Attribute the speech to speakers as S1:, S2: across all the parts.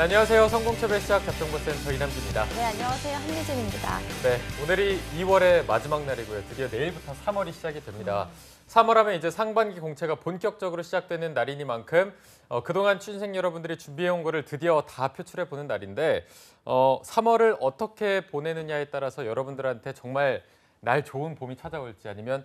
S1: 네, 안녕하세요. 성공채배 시작 잡정보센터 이남주입니다.
S2: 네, 안녕하세요. 한미진입니다.
S1: 네, 오늘이 2월의 마지막 날이고요. 드디어 내일부터 3월이 시작이 됩니다. 3월 하면 이제 상반기 공채가 본격적으로 시작되는 날이니만큼 그동안 취준생 여러분들이 준비해온 거를 드디어 다 표출해보는 날인데 3월을 어떻게 보내느냐에 따라서 여러분들한테 정말 날 좋은 봄이 찾아올지 아니면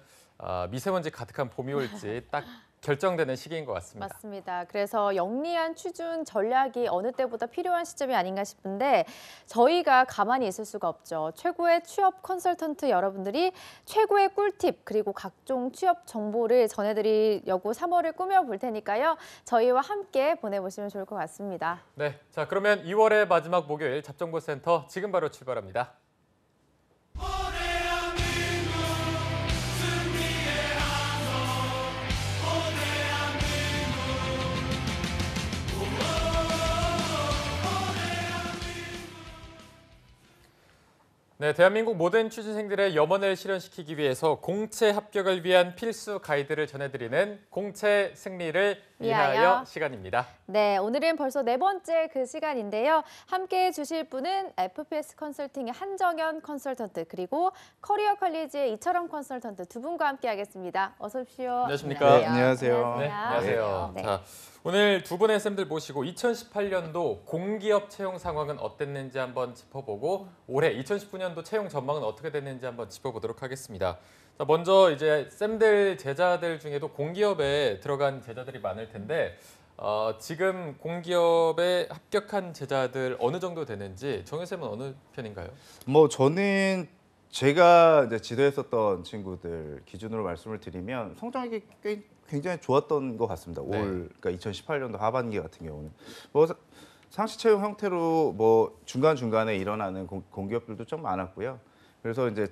S1: 미세먼지 가득한 봄이 올지 딱 결정되는 시기인 것 같습니다.
S2: 맞습니다. 그래서 영리한 취준 전략이 어느 때보다 필요한 시점이 아닌가 싶은데 저희가 가만히 있을 수가 없죠. 최고의 취업 컨설턴트 여러분들이 최고의 꿀팁 그리고 각종 취업 정보를 전해드리려고 3월을 꾸며볼 테니까요. 저희와 함께 보내보시면 좋을 것 같습니다.
S1: 네, 자 그러면 2월의 마지막 목요일 잡정보센터 지금 바로 출발합니다. 네, 대한민국 모든 취준생들의 염원을 실현시키기 위해서 공채 합격을 위한 필수 가이드를 전해드리는 공채 승리를 위하여 시간입니다.
S2: 네, 오늘은 벌써 4번째 그 시간인데요. 함께해 주실 분은 FPS 컨설팅의 한정현 컨설턴트 그리고 커리어 컬리지의 이철원 컨설턴트 두 분과 함께하겠습니다. 어서 오십시오.
S1: 안녕하십니까?
S3: 네, 안녕하세요.
S1: 네, 안녕하세요.
S2: 네.
S1: 자, 오늘 두 분의 쌤들 모시고 2018년도 공기업 채용 상황은 어땠는지 한번 짚어보고 올해 2019년도 채용 전망은 어떻게 됐는지 한번 짚어보도록 하겠습니다. 자, 먼저 이제 쌤들 제자들 중에도 공기업에 들어간 제자들이 많을 텐데 지금 공기업에 합격한 제자들 어느 정도 되는지 정혜 쌤은 어느 편인가요?
S3: 저는 제가 이제 지도했었던 친구들 기준으로 말씀을 드리면 성적이 굉장히 좋았던 것 같습니다.
S1: 네.
S3: 그러니까 2018년도 하반기 같은 경우는 상시 채용 형태로 중간중간에 일어나는 공기업들도 좀 많았고요. 그래서 이제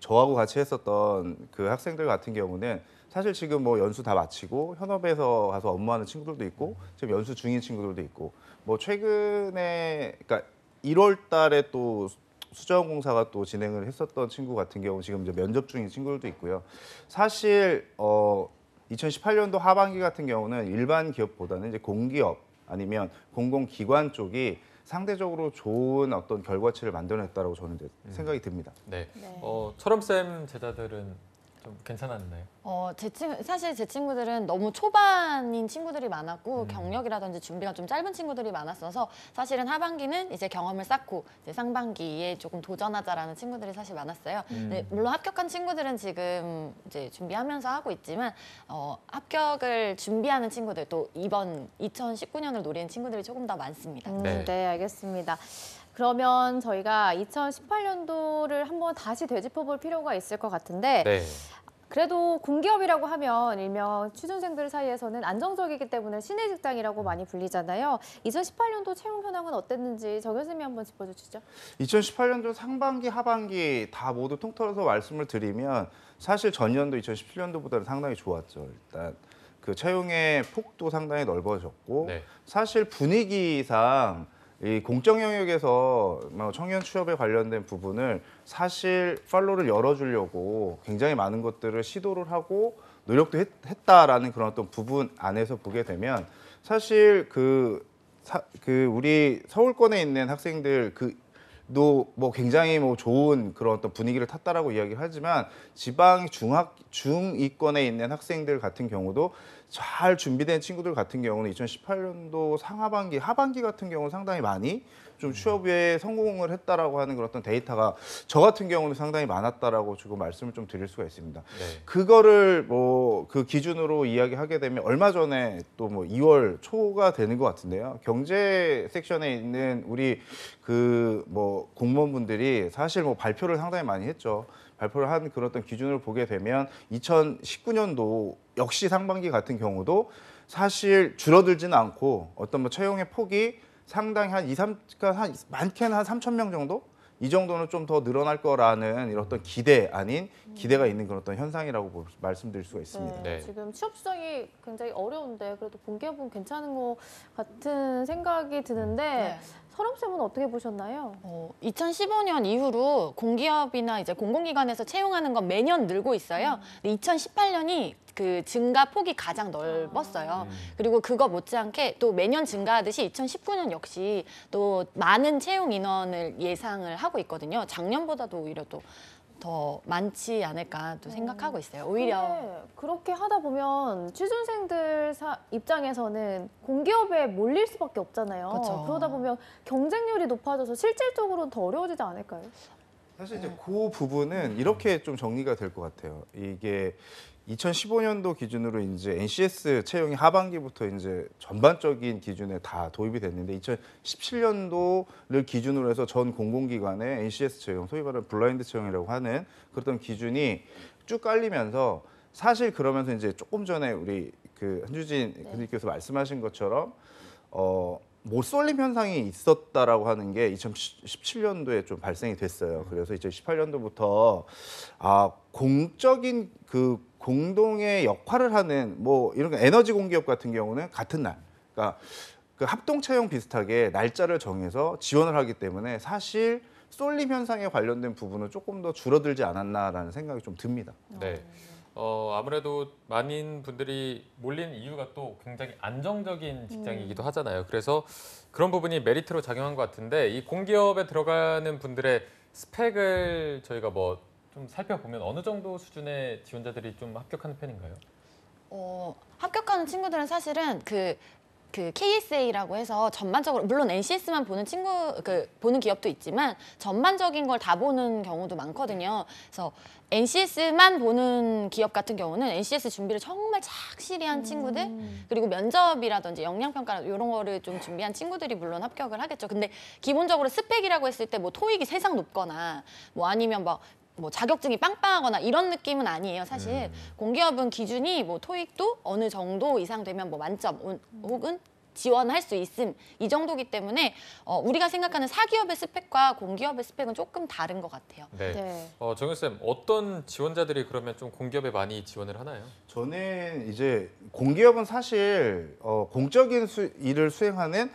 S3: 저하고 같이 했었던 그 학생들 같은 경우는 사실 지금 연수 다 마치고 현업에서 가서 업무하는 친구들도 있고 지금 연수 중인 친구들도 있고 최근에 그러니까 1월 달에 또 수자원공사가 또 진행을 했었던 친구 같은 경우 지금 이제 면접 중인 친구들도 있고요. 사실 2018년도 하반기 같은 경우는 일반 기업보다는 이제 공기업 아니면 공공기관 쪽이 상대적으로 좋은 어떤 결과치를 만들어냈다고 저는 생각이 듭니다.
S1: 네.
S2: 네.
S1: 철엄 쌤 제자들은 좀 괜찮았나요?
S4: 사실 제 친구들은 너무 초반인 친구들이 많았고 경력이라든지 준비가 좀 짧은 친구들이 많았어서 사실은 하반기는 이제 경험을 쌓고 이제 상반기에 조금 도전하자라는 친구들이 사실 많았어요. 네, 물론 합격한 친구들은 지금 이제 준비하면서 하고 있지만 합격을 준비하는 친구들 또 이번 2019년을 노리는 친구들이 조금 더 많습니다.
S1: 네.
S2: 네, 알겠습니다. 그러면 저희가 2018년도를 한번 다시 되짚어볼 필요가 있을 것 같은데
S1: 네.
S2: 그래도 공기업이라고 하면 일명 취준생들 사이에서는 안정적이기 때문에 신의 직장이라고 많이 불리잖아요. 2018년도 채용 현황은 어땠는지 정 교수님이 한번 짚어주시죠.
S3: 2018년도 상반기, 하반기 다 모두 통틀어서 말씀을 드리면 사실 전년도 2017년도보다는 상당히 좋았죠. 일단 그 채용의 폭도 상당히 넓어졌고
S1: 네.
S3: 사실 분위기상 이 공적 영역에서 청년 취업에 관련된 부분을 사실 팔로를 열어주려고 굉장히 많은 것들을 시도를 하고 노력도 했다라는 그런 어떤 부분 안에서 보게 되면 사실 우리 서울권에 있는 학생들 도 굉장히 좋은 그런 어떤 분위기를 탔다라고 이야기를 하지만 지방 중위권에 있는 학생들 같은 경우도 잘 준비된 친구들 같은 경우는 2018년도 상하반기, 하반기 같은 경우는 상당히 많이 좀 취업에 성공을 했다라고 하는 그런 어떤 데이터가 저 같은 경우는 상당히 많았다라고 지금 말씀을 좀 드릴 수가 있습니다.
S1: 네.
S3: 그거를 그 기준으로 이야기하게 되면 얼마 전에 또 2월 초가 되는 것 같은데요. 경제 섹션에 있는 우리 공무원분들이 사실 발표를 상당히 많이 했죠. 발표를 한 그런 어떤 기준을 보게 되면 2019년도 역시 상반기 같은 경우도 사실 줄어들지는 않고 어떤 채용의 폭이 상당히 그러니까 많게는 한 3,000명 정도? 이 정도는 좀 더 늘어날 거라는 이런 어떤 기대가 있는 그런 어떤 현상이라고 말씀드릴 수가 있습니다.
S1: 네.
S2: 지금 취업 시장이 굉장히 어려운데 그래도 공기업은 괜찮은 것 같은 생각이 드는데
S4: 네.
S2: 선업쌤은 어떻게 보셨나요?
S4: 2015년 이후로 공기업이나 이제 공공기관에서 채용하는 건 매년 늘고 있어요. 근데 2018년이 그 증가 폭이 가장 넓었어요. 그리고 그거 못지않게 또 매년 증가하듯이 2019년 역시 또 많은 채용 인원을 예상을 하고 있거든요. 작년보다도 오히려 또 더 많지 않을까 또 생각하고 있어요. 오히려
S2: 근데 그렇게 하다 보면 취준생들 입장에서는 공기업에 몰릴 수밖에 없잖아요.
S4: 그쵸.
S2: 그러다 보면 경쟁률이 높아져서 실질적으로는 더 어려워지지 않을까요?
S3: 사실 이제 그 부분은 이렇게 좀 정리가 될 것 같아요. 이게 2015년도 기준으로 이제 NCS 채용이 하반기부터 이제 전반적인 기준에 다 도입이 됐는데 2017년도를 기준으로 해서 전 공공기관의 NCS 채용, 소위 말하는 블라인드 채용이라고 하는 그런 기준이 쭉 깔리면서 사실 그러면서 이제 조금 전에 우리 그 한주진 교수님께서 말씀하신 것처럼 못쏠림 현상이 있었다라고 하는 게 2017년도에 좀 발생이 됐어요. 그래서 2018년도부터 공적인 그 공동의 역할을 하는 뭐 이런 에너지 공기업 같은 경우는 같은 날, 그러니까 그 합동 채용 비슷하게 날짜를 정해서 지원을 하기 때문에 사실 쏠림 현상에 관련된 부분은 조금 더 줄어들지 않았나라는 생각이 좀 듭니다.
S1: 네. 아무래도 많은 분들이 몰린 이유가 또 굉장히 안정적인 직장이기도 하잖아요. 그래서 그런 부분이 메리트로 작용한 것 같은데 이 공기업에 들어가는 분들의 스펙을 저희가 뭐 좀 살펴보면 어느 정도 수준의 지원자들이 좀 합격하는 편인가요?
S4: 합격하는 친구들은 사실은 그 KSA라고 해서 전반적으로 물론 NCS만 보는 보는 기업도 있지만 전반적인 걸 다 보는 경우도 많거든요. 그래서 NCS만 보는 기업 같은 경우는 NCS 준비를 정말 착실히 한 친구들 그리고 면접이라든지 역량평가 이런 거를 좀 준비한 친구들이 물론 합격을 하겠죠. 근데 기본적으로 스펙이라고 했을 때 뭐 토익이 세상 높거나 뭐 아니면 뭐 자격증이 빵빵하거나 이런 느낌은 아니에요. 사실 공기업은 기준이 뭐 토익도 어느 정도 이상 되면 뭐 만점 혹은 지원할 수 있음 이 정도기 때문에 우리가 생각하는 사기업의 스펙과 공기업의 스펙은 조금 다른 것 같아요.
S1: 네.
S2: 네.
S1: 정윤 쌤, 어떤 지원자들이 그러면 좀 공기업에 많이 지원을 하나요?
S3: 저는 이제 공기업은 사실 공적인 일을 수행하는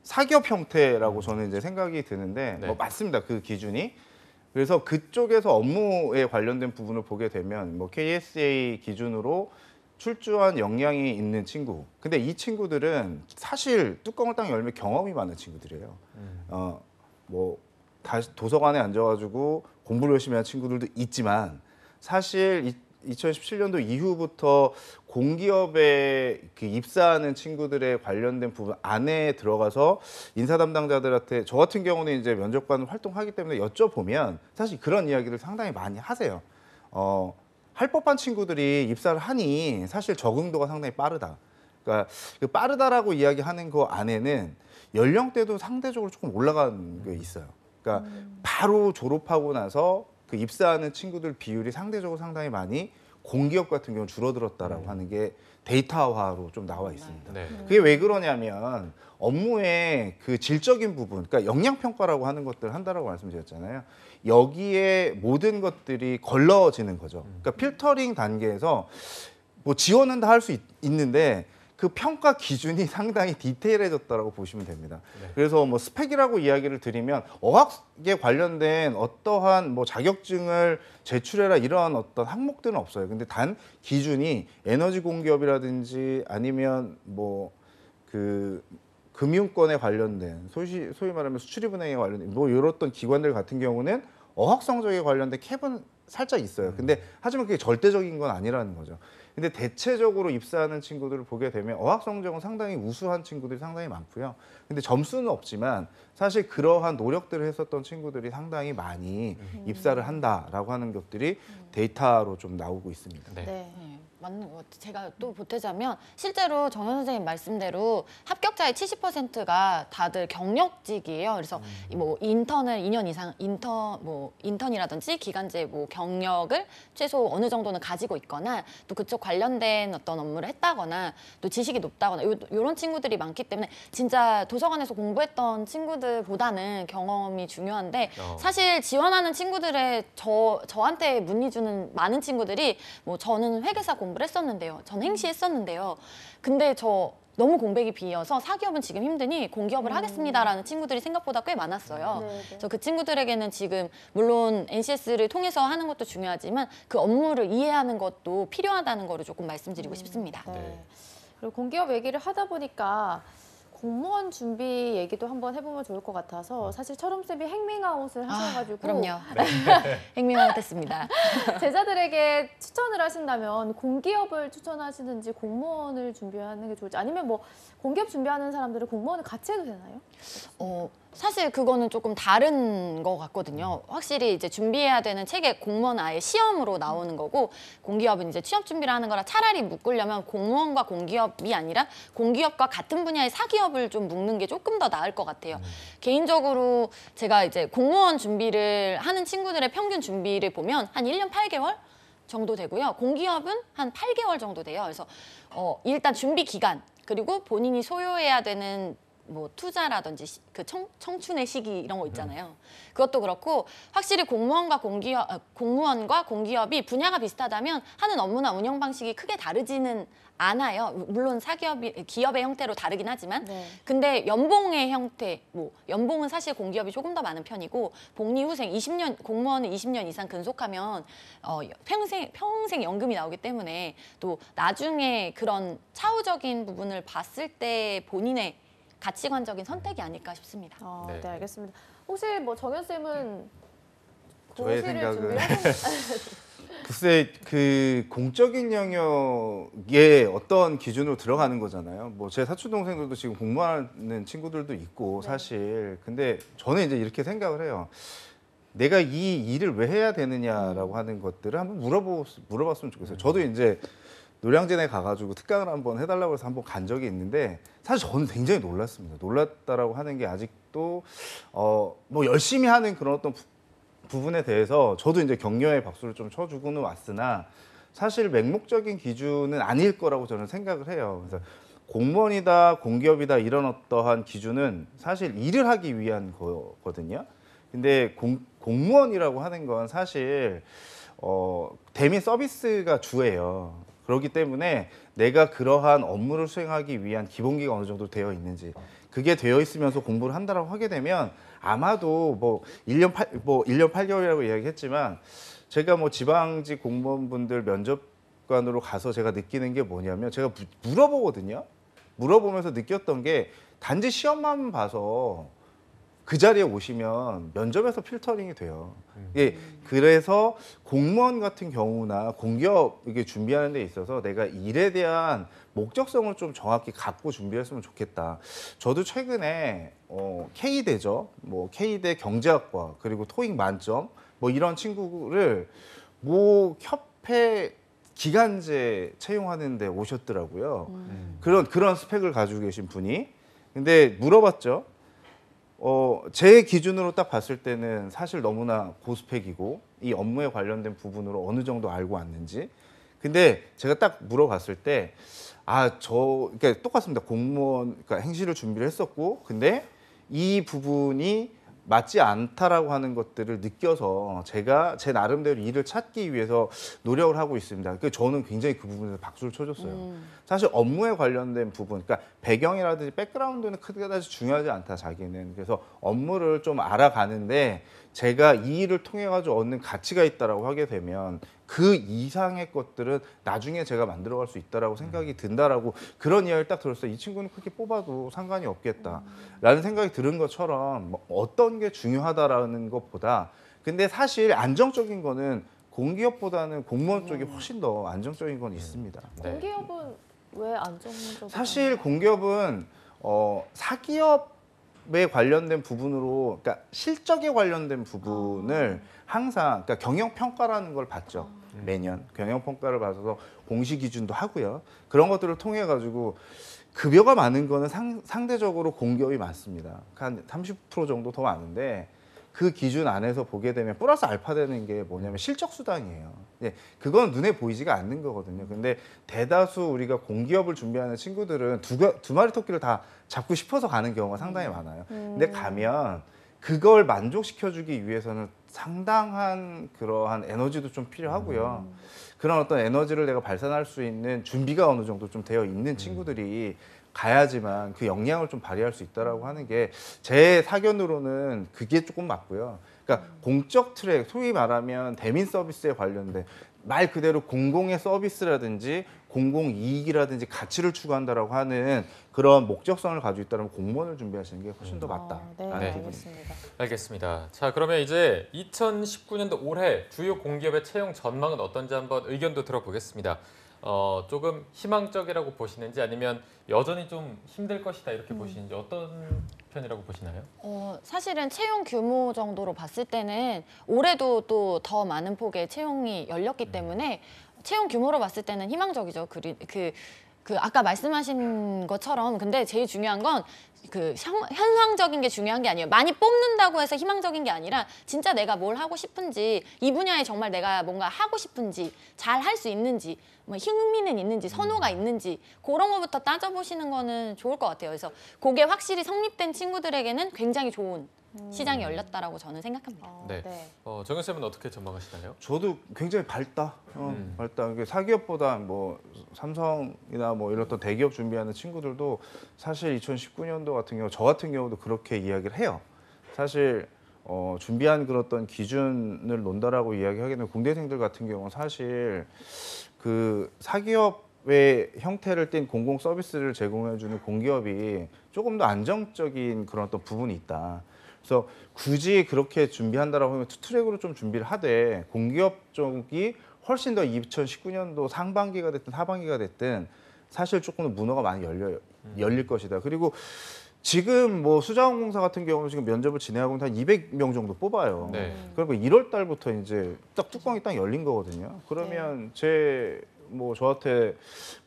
S3: 사기업 형태라고 저는 이제 생각이 드는데
S1: 네.
S3: 뭐 맞습니다. 그 기준이. 그래서 그쪽에서 업무에 관련된 부분을 보게 되면 뭐 KSA 기준으로 출중한 역량이 있는 친구. 근데 이 친구들은 사실 뚜껑을 딱 열면 경험이 많은 친구들이에요. 뭐 다시 도서관에 앉아가지고 공부를 열심히 하는 친구들도 있지만 사실 2017년도 이후부터 공기업에 그 입사하는 친구들에 관련된 부분 안에 들어가서 인사 담당자들한테 저 같은 경우는 이제 면접관 활동하기 때문에 여쭤보면 사실 그런 이야기를 상당히 많이 하세요. 할 법한 친구들이 입사를 하니 사실 적응도가 상당히 빠르다. 그러니까 그 빠르다라고 이야기하는 거 안에는 연령대도 상대적으로 조금 올라간 게 있어요. 그러니까 바로 졸업하고 나서 그 입사하는 친구들 비율이 상대적으로 상당히 많이 공기업 같은 경우는 줄어들었다라고 하는 게 데이터화로 좀 나와 있습니다.
S1: 네.
S3: 그게 왜 그러냐면 업무의 그 질적인 부분, 그러니까 역량평가라고 하는 것들을 한다라고 말씀드렸잖아요. 여기에 모든 것들이 걸러지는 거죠. 그러니까 필터링 단계에서 뭐 지원은 다 할 수 있는데 그 평가 기준이 상당히 디테일해졌다라고 보시면 됩니다.
S1: 네.
S3: 그래서 뭐 스펙이라고 이야기를 드리면 어학에 관련된 어떠한 뭐 자격증을 제출해라 이러한 어떤 항목들은 없어요. 근데 단 기준이 에너지 공기업이라든지 아니면 뭐 그 금융권에 관련된 소위 말하면 수출입은행에 관련된 뭐 이런 기관들 같은 경우는 어학 성적에 관련된 캡은 살짝 있어요. 근데 하지만 그게 절대적인 건 아니라는 거죠. 근데 대체적으로 입사하는 친구들을 보게 되면 어학 성적은 상당히 우수한 친구들이 상당히 많고요. 근데 점수는 없지만 사실 그러한 노력들을 했었던 친구들이 상당히 많이 입사를 한다라고 하는 것들이 데이터로 좀 나오고 있습니다.
S1: 네.
S2: 네.
S4: 맞는 것 같아요. 제가 또 보태자면 실제로 정현 선생님 말씀대로 합격자의 70%가 다들 경력직이에요. 그래서 뭐 인턴을 2년 이상 인턴이라든지 기간제 뭐 경력을 최소 어느 정도는 가지고 있거나 또 그쪽 관련된 어떤 업무를 했다거나 또 지식이 높다거나 이런 친구들이 많기 때문에 진짜 도서관에서 공부했던 친구들보다는 경험이 중요한데 사실 지원하는 친구들의 저한테 문의 주는 많은 친구들이 뭐 저는 회계사 공부 공부를 했었는데요. 전 행시했었는데요. 근데 저 너무 공백이 비어서 사기업은 지금 힘드니 공기업을 하겠습니다라는 친구들이 생각보다 꽤 많았어요.
S2: 네.
S4: 그래서 그 친구들에게는 지금 물론 NCS를 통해서 하는 것도 중요하지만 그 업무를 이해하는 것도 필요하다는 거를 조금 말씀드리고 싶습니다.
S2: 네. 그리고 공기업 얘기를 하다 보니까 공무원 준비 얘기도 한번 해보면 좋을 것 같아서 사실 철음쌤이 행밍아웃을 하셔가지고
S4: 그럼요. 행명아웃 했습니다.
S2: 제자들에게 추천을 하신다면 공기업을 추천하시는지 공무원을 준비하는 게 좋을지 아니면 뭐 공기업 준비하는 사람들은 공무원을 같이 해도 되나요?
S4: 사실 그거는 조금 다른 것 같거든요. 확실히 이제 준비해야 되는 책에 공무원 아예 시험으로 나오는 거고 공기업은 이제 취업 준비를 하는 거라 차라리 묶으려면 공무원과 공기업이 아니라 공기업과 같은 분야의 사기업을 좀 묶는 게 조금 더 나을 것 같아요. 개인적으로 제가 이제 공무원 준비를 하는 친구들의 평균 준비를 보면 한 1년 8개월 정도 되고요. 공기업은 한 8개월 정도 돼요. 그래서 일단 준비 기간 그리고 본인이 소유해야 되는 뭐 투자라든지 그 청춘의 시기 이런 거 있잖아요. 그것도 그렇고 확실히 공무원과 공기업이 분야가 비슷하다면 하는 업무나 운영 방식이 크게 다르지는 않아요. 물론 기업의 형태로 다르긴 하지만
S2: 네.
S4: 근데 연봉의 형태, 뭐 연봉은 사실 공기업이 조금 더 많은 편이고 복리 후생 20년 공무원은 20년 이상 근속하면 평생 연금이 나오기 때문에 또 나중에 그런 차후적인 부분을 봤을 때 본인의 가치관적인 선택이 아닐까 싶습니다.
S2: 네.
S1: 네.
S2: 알겠습니다. 혹시 뭐 정현 쌤은
S3: 저의
S2: 고시를
S3: 생각은
S2: 준비하셨나요?
S3: 글쎄 그 공적인 영역에 어떤 기준으로 들어가는 거잖아요. 뭐 제 사촌 동생들도 지금 공부하는 친구들도 있고
S2: 네.
S3: 사실 근데 저는 이제 이렇게 생각을 해요. 내가 이 일을 왜 해야 되느냐라고 하는 것들을 한번 물어봤으면 좋겠어요. 저도 이제 노량진에 가가지고 특강을 한번 해달라고 해서 한번 간 적이 있는데 사실 저는 굉장히 놀랐습니다. 놀랐다라고 하는 게 아직도 뭐 열심히 하는 그런 어떤 부분에 대해서 저도 이제 격려의 박수를 좀 쳐주고는 왔으나 사실 맹목적인 기준은 아닐 거라고 저는 생각을 해요. 그래서 공무원이다, 공기업이다 이런 어떠한 기준은 사실 일을 하기 위한 거거든요. 근데 공무원이라고 하는 건 사실 대민 서비스가 주예요. 그렇기 때문에 내가 그러한 업무를 수행하기 위한 기본기가 어느 정도 되어 있는지 그게 되어 있으면서 공부를 한다라고 하게 되면 아마도 뭐 1년 8개월이라고 이야기했지만 제가 뭐 지방직 공무원분들 면접관으로 가서 제가 느끼는 게 뭐냐면 제가 물어보거든요. 물어보면서 느꼈던 게 단지 시험만 봐서 그 자리에 오시면 면접에서 필터링이 돼요. 예, 그래서 공무원 같은 경우나 공기업 이게 준비하는 데 있어서 내가 일에 대한 목적성을 좀 정확히 갖고 준비했으면 좋겠다. 저도 최근에 K대죠. 뭐 K대 경제학과 그리고 토익 만점 뭐 이런 친구를 뭐 협회 기간제 채용하는 데 오셨더라고요. 그런 스펙을 가지고 계신 분이. 근데 물어봤죠. 제 기준으로 딱 봤을 때는 사실 너무나 고스펙이고 이 업무에 관련된 부분으로 어느 정도 알고 왔는지. 근데 제가 딱 물어봤을 때 그러니까 똑같습니다. 공무원, 그러니까 행시를 준비를 했었고, 근데 이 부분이 맞지 않다라고 하는 것들을 느껴서 제가 제 나름대로 일을 찾기 위해서 노력을 하고 있습니다. 그래서 저는 굉장히 그 부분에서 박수를 쳐줬어요. 사실 업무에 관련된 부분, 그러니까 배경이라든지 백그라운드는 크게다지 중요하지 않다, 자기는. 그래서 업무를 좀 알아가는데 제가 이 일을 통해 가지고 얻는 가치가 있다라고 하게 되면 그 이상의 것들은 나중에 제가 만들어갈 수 있다라고 생각이 든다라고 그런 이야기를 딱 들었어요. 이 친구는 그렇게 뽑아도 상관이 없겠다라는 생각이 들은 것처럼 뭐 어떤 게 중요하다라는 것보다 근데 사실 안정적인 거는 공기업보다는 공무원 쪽이 훨씬 더 안정적인 건 있습니다.
S1: 네.
S2: 공기업은 왜 안정적이에요?
S3: 사실 공기업은 사기업에 관련된 부분으로, 그러니까 실적에 관련된 부분을 항상, 그러니까 경영 평가라는 걸 받죠. 매년 경영 평가를 받아서 공시 기준도 하고요. 그런 것들을 통해 가지고 급여가 많은 거는 상대적으로 공기업이 많습니다. 한 30% 정도 더 많은데 그 기준 안에서 보게 되면 플러스 알파 되는 게 뭐냐면 실적 수당이에요. 예, 그건 눈에 보이지가 않는 거거든요. 근데 대다수 우리가 공기업을 준비하는 친구들은 두 마리 토끼를 다 잡고 싶어서 가는 경우가 상당히 많아요. 근데 가면 그걸 만족시켜주기 위해서는 상당한 그러한 에너지도 좀 필요하고요. 그런 어떤 에너지를 내가 발산할 수 있는 준비가 어느 정도 좀 되어 있는 친구들이 가야지만 그 역량을 좀 발휘할 수 있다라고 하는 게 제 사견으로는 그게 조금 맞고요. 그러니까 공적 트랙, 소위 말하면 대민 서비스에 관련된 말 그대로 공공의 서비스라든지 공공 이익이라든지 가치를 추구한다라고 하는 그런 목적성을 가지고 있다면 공무원을 준비하시는 게 훨씬 더 맞다.
S2: 네,
S1: 네.
S2: 알겠습니다.
S1: 알겠습니다. 자, 그러면 이제 2019년도 올해 주요 공기업의 채용 전망은 어떤지 한번 의견도 들어보겠습니다. 조금 희망적이라고 보시는지 아니면 여전히 좀 힘들 것이다 이렇게 보시는지 어떤 편이라고 보시나요?
S4: 사실은 채용 규모 정도로 봤을 때는 올해도 또 더 많은 폭의 채용이 열렸기 때문에 채용 규모로 봤을 때는 희망적이죠. 그 아까 말씀하신 것처럼 근데 제일 중요한 건 그 현상적인 게 중요한 게 아니에요. 많이 뽑는다고 해서 희망적인 게 아니라 진짜 내가 뭘 하고 싶은지 이 분야에 정말 내가 뭔가 하고 싶은지 잘 할 수 있는지 뭐 흥미는 있는지 선호가 있는지 그런 거부터 따져보시는 거는 좋을 것 같아요. 그래서 그게 확실히 성립된 친구들에게는 굉장히 좋은 시장이 열렸다라고 저는 생각합니다.
S1: 네. 정현 쌤은 어떻게 전망하시나요?
S3: 저도 굉장히 밝다. 밝다. 이게 사기업보다 뭐 삼성이나 뭐 이런 또 대기업 준비하는 친구들도 사실 2019년도 같은 경우 저 같은 경우도 그렇게 이야기를 해요. 사실 준비한 그런 어떤 기준을 논다라고 이야기하기는 공대생들 같은 경우는 사실 그 사기업의 형태를 띈 공공 서비스를 제공해주는 공기업이 조금 더 안정적인 그런 어떤 부분이 있다. 그래서 굳이 그렇게 준비한다라고 하면 투트랙으로 좀 준비를 하되 공기업 쪽이 훨씬 더 2019년도 상반기가 됐든 하반기가 됐든 사실 조금 더 문호가 많이 열릴 것이다. 그리고 지금 뭐 수자원공사 같은 경우는 지금 면접을 진행하고 있는 한 200명 정도 뽑아요.
S1: 네.
S3: 그리고 1월 달부터 이제 딱 뚜껑이 딱 열린 거거든요. 그러면 저한테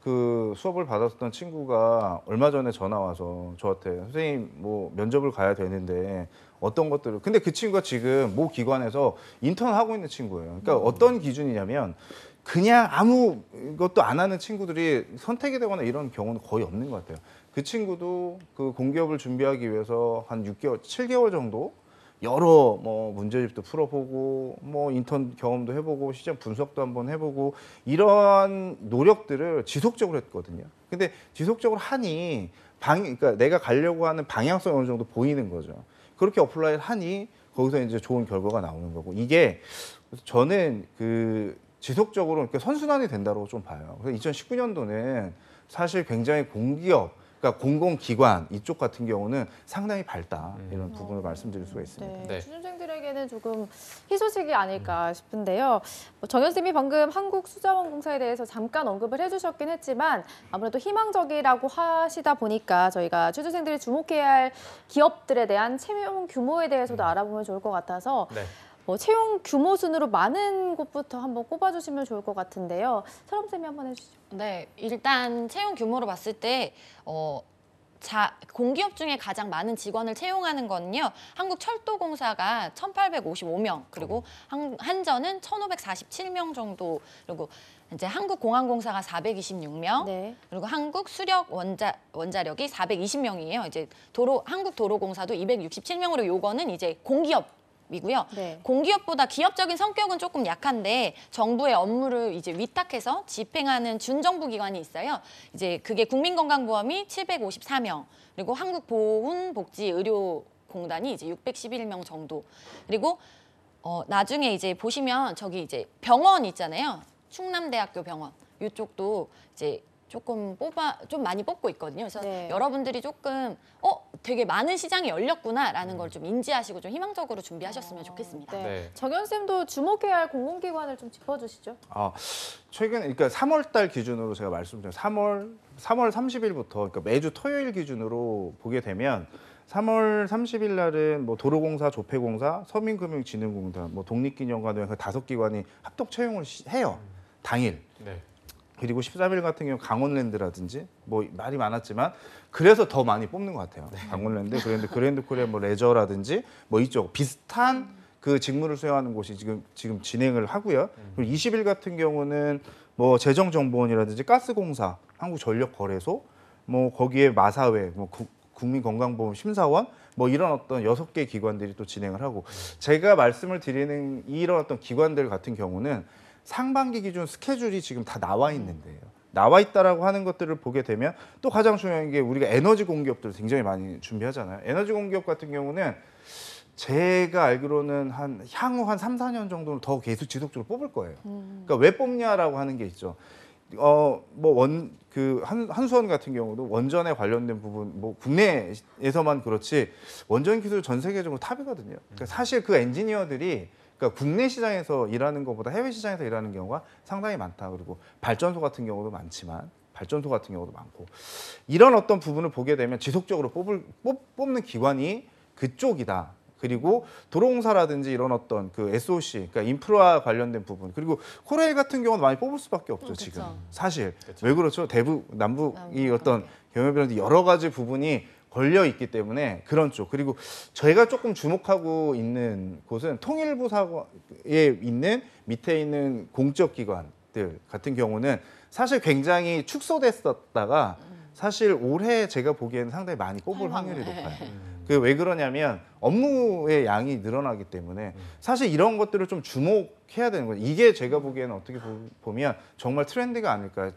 S3: 그 수업을 받았던 친구가 얼마 전에 전화 와서 저한테 선생님 뭐 면접을 가야 되는데 어떤 것들을 근데 그 친구가 지금 모 기관에서 인턴 하고 있는 친구예요. 그러니까 어떤 기준이냐면 그냥 아무것도 안 하는 친구들이 선택이 되거나 이런 경우는 거의 없는 것 같아요. 그 친구도 그 공기업을 준비하기 위해서 한 6개월, 7개월 정도 여러 뭐 문제집도 풀어보고 뭐 인턴 경험도 해보고 시장 분석도 한번 해보고 이러한 노력들을 지속적으로 했거든요. 근데 지속적으로 하니 그러니까 내가 가려고 하는 방향성이 어느 정도 보이는 거죠. 그렇게 어플라이를 하니 거기서 이제 좋은 결과가 나오는 거고 이게 저는 그 지속적으로 이렇게 선순환이 된다고 좀 봐요. 그래서 2019년도는 사실 굉장히 공기업 그러니까 공공기관 이쪽 같은 경우는 상당히 밝다 이런 부분을 말씀드릴 수가 있습니다.
S2: 네,
S1: 네.
S2: 취준생들에게는 조금 희소식이 아닐까 싶은데요. 정현 쌤이 방금 한국수자원공사에 대해서 잠깐 언급을 해주셨긴 했지만 아무래도 희망적이라고 하시다 보니까 저희가 취준생들이 주목해야 할 기업들에 대한 채용 규모에 대해서도 알아보면 좋을 것 같아서
S1: 네.
S2: 채용 규모 순으로 많은 곳부터 한번 꼽아주시면 좋을 것 같은데요. 철험 쌤이 한번 해주시죠.
S4: 네, 일단 채용 규모로 봤을 때 공기업 중에 가장 많은 직원을 채용하는 건요. 한국철도공사가 1,855명, 그리고 한전은 1,547명 정도, 그리고 이제 한국공항공사가 426명,
S2: 네.
S4: 그리고 한국수력원자력이 420명이에요. 이제 한국도로공사도 267명으로 요거는 이제 공기업이고요.
S2: 네.
S4: 공기업보다 기업적인 성격은 조금 약한데 정부의 업무를 이제 위탁해서 집행하는 준정부 기관이 있어요. 이제 그게 국민건강보험이 754명, 그리고 한국보훈복지의료공단이 이제 611명 정도. 그리고 나중에 이제 보시면 저기 이제 병원 있잖아요. 충남대학교 병원. 이쪽도 이제 좀 많이 뽑고 있거든요. 그래서
S2: 네.
S4: 여러분들이 조금 되게 많은 시장이 열렸구나라는 걸 좀 인지하시고 좀 희망적으로 준비하셨으면 좋겠습니다.
S2: 네.
S1: 네.
S2: 정현 쌤도 주목해야 할 공공기관을 좀 짚어주시죠.
S3: 최근에 그러니까 3월 달 기준으로 제가 말씀드린 3월 30일부터 그러니까 매주 토요일 기준으로 보게 되면 3월 30일 날은 뭐 도로공사, 조폐공사, 서민금융진흥공단, 뭐 독립기념관 등 5기관이 합동 채용을 해요. 당일.
S1: 네.
S3: 그리고 13일 같은 경우 강원랜드라든지 뭐 말이 많았지만 그래서 더 많이 뽑는 것 같아요. 강원랜드, 그랜드 코리아 뭐 레저라든지 뭐 이쪽 비슷한 그 직무를 수행하는 곳이 지금 진행을 하고요. 그리고 20일 같은 경우는 뭐 재정정보원이라든지 가스공사, 한국전력거래소, 뭐 거기에 마사회, 뭐 국민건강보험 심사원 뭐 이런 어떤 6개 기관들이 또 진행을 하고 제가 말씀을 드리는 이런 어떤 기관들 같은 경우는 상반기 기준 스케줄이 지금 다 나와 있는데요. 나와 있다라고 하는 것들을 보게 되면 또 가장 중요한 게 우리가 에너지 공기업들을 굉장히 많이 준비하잖아요. 에너지 공기업 같은 경우는 제가 알기로는 향후 한 3, 4년 정도는 더 계속 지속적으로 뽑을 거예요. 그러니까 왜 뽑냐라고 하는 게 있죠. 한수원 같은 경우도 원전에 관련된 부분, 뭐 국내에서만 그렇지 원전 기술 전 세계적으로 탑이거든요. 그러니까 사실 그 엔지니어들이 그러니까 국내 시장에서 일하는 것보다 해외 시장에서 일하는 경우가 상당히 많다. 그리고 발전소 같은 경우도 많지만 발전소 같은 경우도 많고 이런 어떤 부분을 보게 되면 지속적으로 뽑는 기관이 그쪽이다. 그리고 도로공사라든지 이런 어떤 그 SOC, 그러니까 인프라 관련된 부분, 그리고 코레일 같은 경우는 많이 뽑을 수밖에 없죠.
S4: 그쵸.
S3: 지금 사실
S1: 그쵸.
S3: 왜 그렇죠? 남북이 어떤 경협이라든지 여러 가지 부분이 걸려 있기 때문에 그런 쪽. 그리고 저희가 조금 주목하고 있는 곳은 통일부 사과에 있는 밑에 있는 공적 기관들 같은 경우는 사실 굉장히 축소됐었다가 사실 올해 제가 보기에는 상당히 많이 뽑을 확률이 높아요. 그 왜 그러냐면 업무의 양이 늘어나기 때문에 사실 이런 것들을 좀 주목해야 되는 거예요. 이게 제가 보기에는 어떻게 보면 정말 트렌드가 아닐까.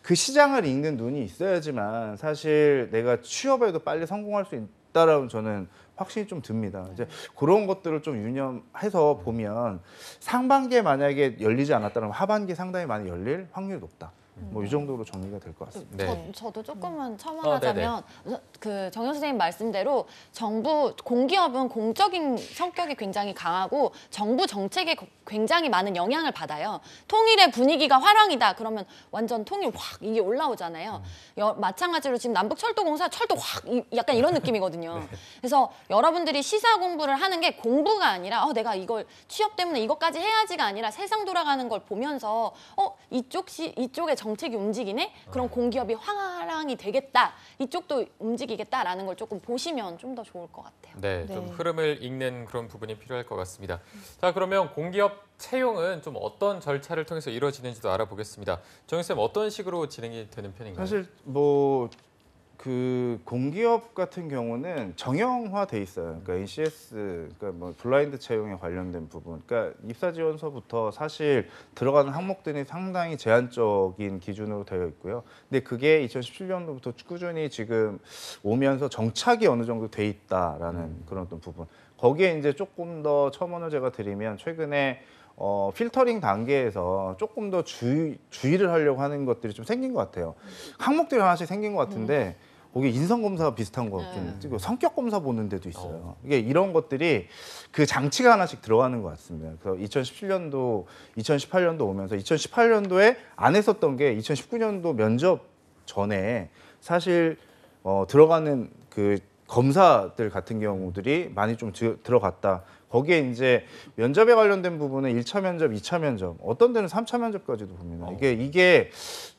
S3: 그 시장을 읽는 눈이 있어야지만 사실 내가 취업에도 빨리 성공할 수 있다라는 저는 확신이 좀 듭니다. 이제 그런 것들을 좀 유념해서 보면 상반기에 만약에 열리지 않았다면 하반기에 상당히 많이 열릴 확률이 높다. 뭐 이 정도로 정리가 될 것 같습니다.
S1: 네.
S4: 저도 조금만 첨언하자면
S1: 네네.
S4: 그 정현 선생님 말씀대로 정부 공기업은 공적인 성격이 굉장히 강하고 정부 정책에 굉장히 많은 영향을 받아요. 통일의 분위기가 화랑이다 그러면 완전 통일 확 이게 올라오잖아요. 마찬가지로 지금 남북철도공사 철도 확 약간 이런 느낌이거든요. 그래서 여러분들이 시사 공부를 하는 게 공부가 아니라 내가 이걸 취업 때문에 이것까지 해야지가 아니라 세상 돌아가는 걸 보면서 이쪽의 정책이 움직이네? 그럼 공기업이 화랑이 되겠다. 이쪽도 움직이겠다라는 걸 조금 보시면 좀 더 좋을 것 같아요.
S1: 네, 좀
S2: 네.
S1: 흐름을 읽는 그런 부분이 필요할 것 같습니다. 자, 그러면 공기업 채용은 좀 어떤 절차를 통해서 이루어지는지도 알아보겠습니다. 정현 쌤, 어떤 식으로 진행이 되는 편인가요?
S3: 사실 그 공기업 같은 경우는 정형화돼 있어요. 그러니까 NCS, 그러니까 뭐 블라인드 채용에 관련된 부분, 그러니까 입사 지원서부터 사실 들어가는 항목들이 상당히 제한적인 기준으로 되어 있고요. 근데 그게 2017년도부터 꾸준히 지금 오면서 정착이 어느 정도 돼 있다라는 그런 어떤 부분. 거기에 이제 조금 더 첨언을 제가 드리면 최근에 필터링 단계에서 조금 더 주의를 하려고 하는 것들이 좀 생긴 것 같아요. 항목들이 하나씩 생긴 것 같은데 거기 인성검사가 비슷한 거 좀 성격 검사 보는 데도 있어요. 이게 이런 것들이 그 장치가 하나씩 들어가는 것 같습니다. 그래서 2017년도, 2018년도 오면서 2018년도에 안 했었던 게 2019년도 면접 전에 사실 들어가는 그 검사들 같은 경우들이 많이 좀 들어갔다. 거기에 이제 면접에 관련된 부분은 1차 면접, 2차 면접, 어떤 데는 3차 면접까지도 봅니다. 이게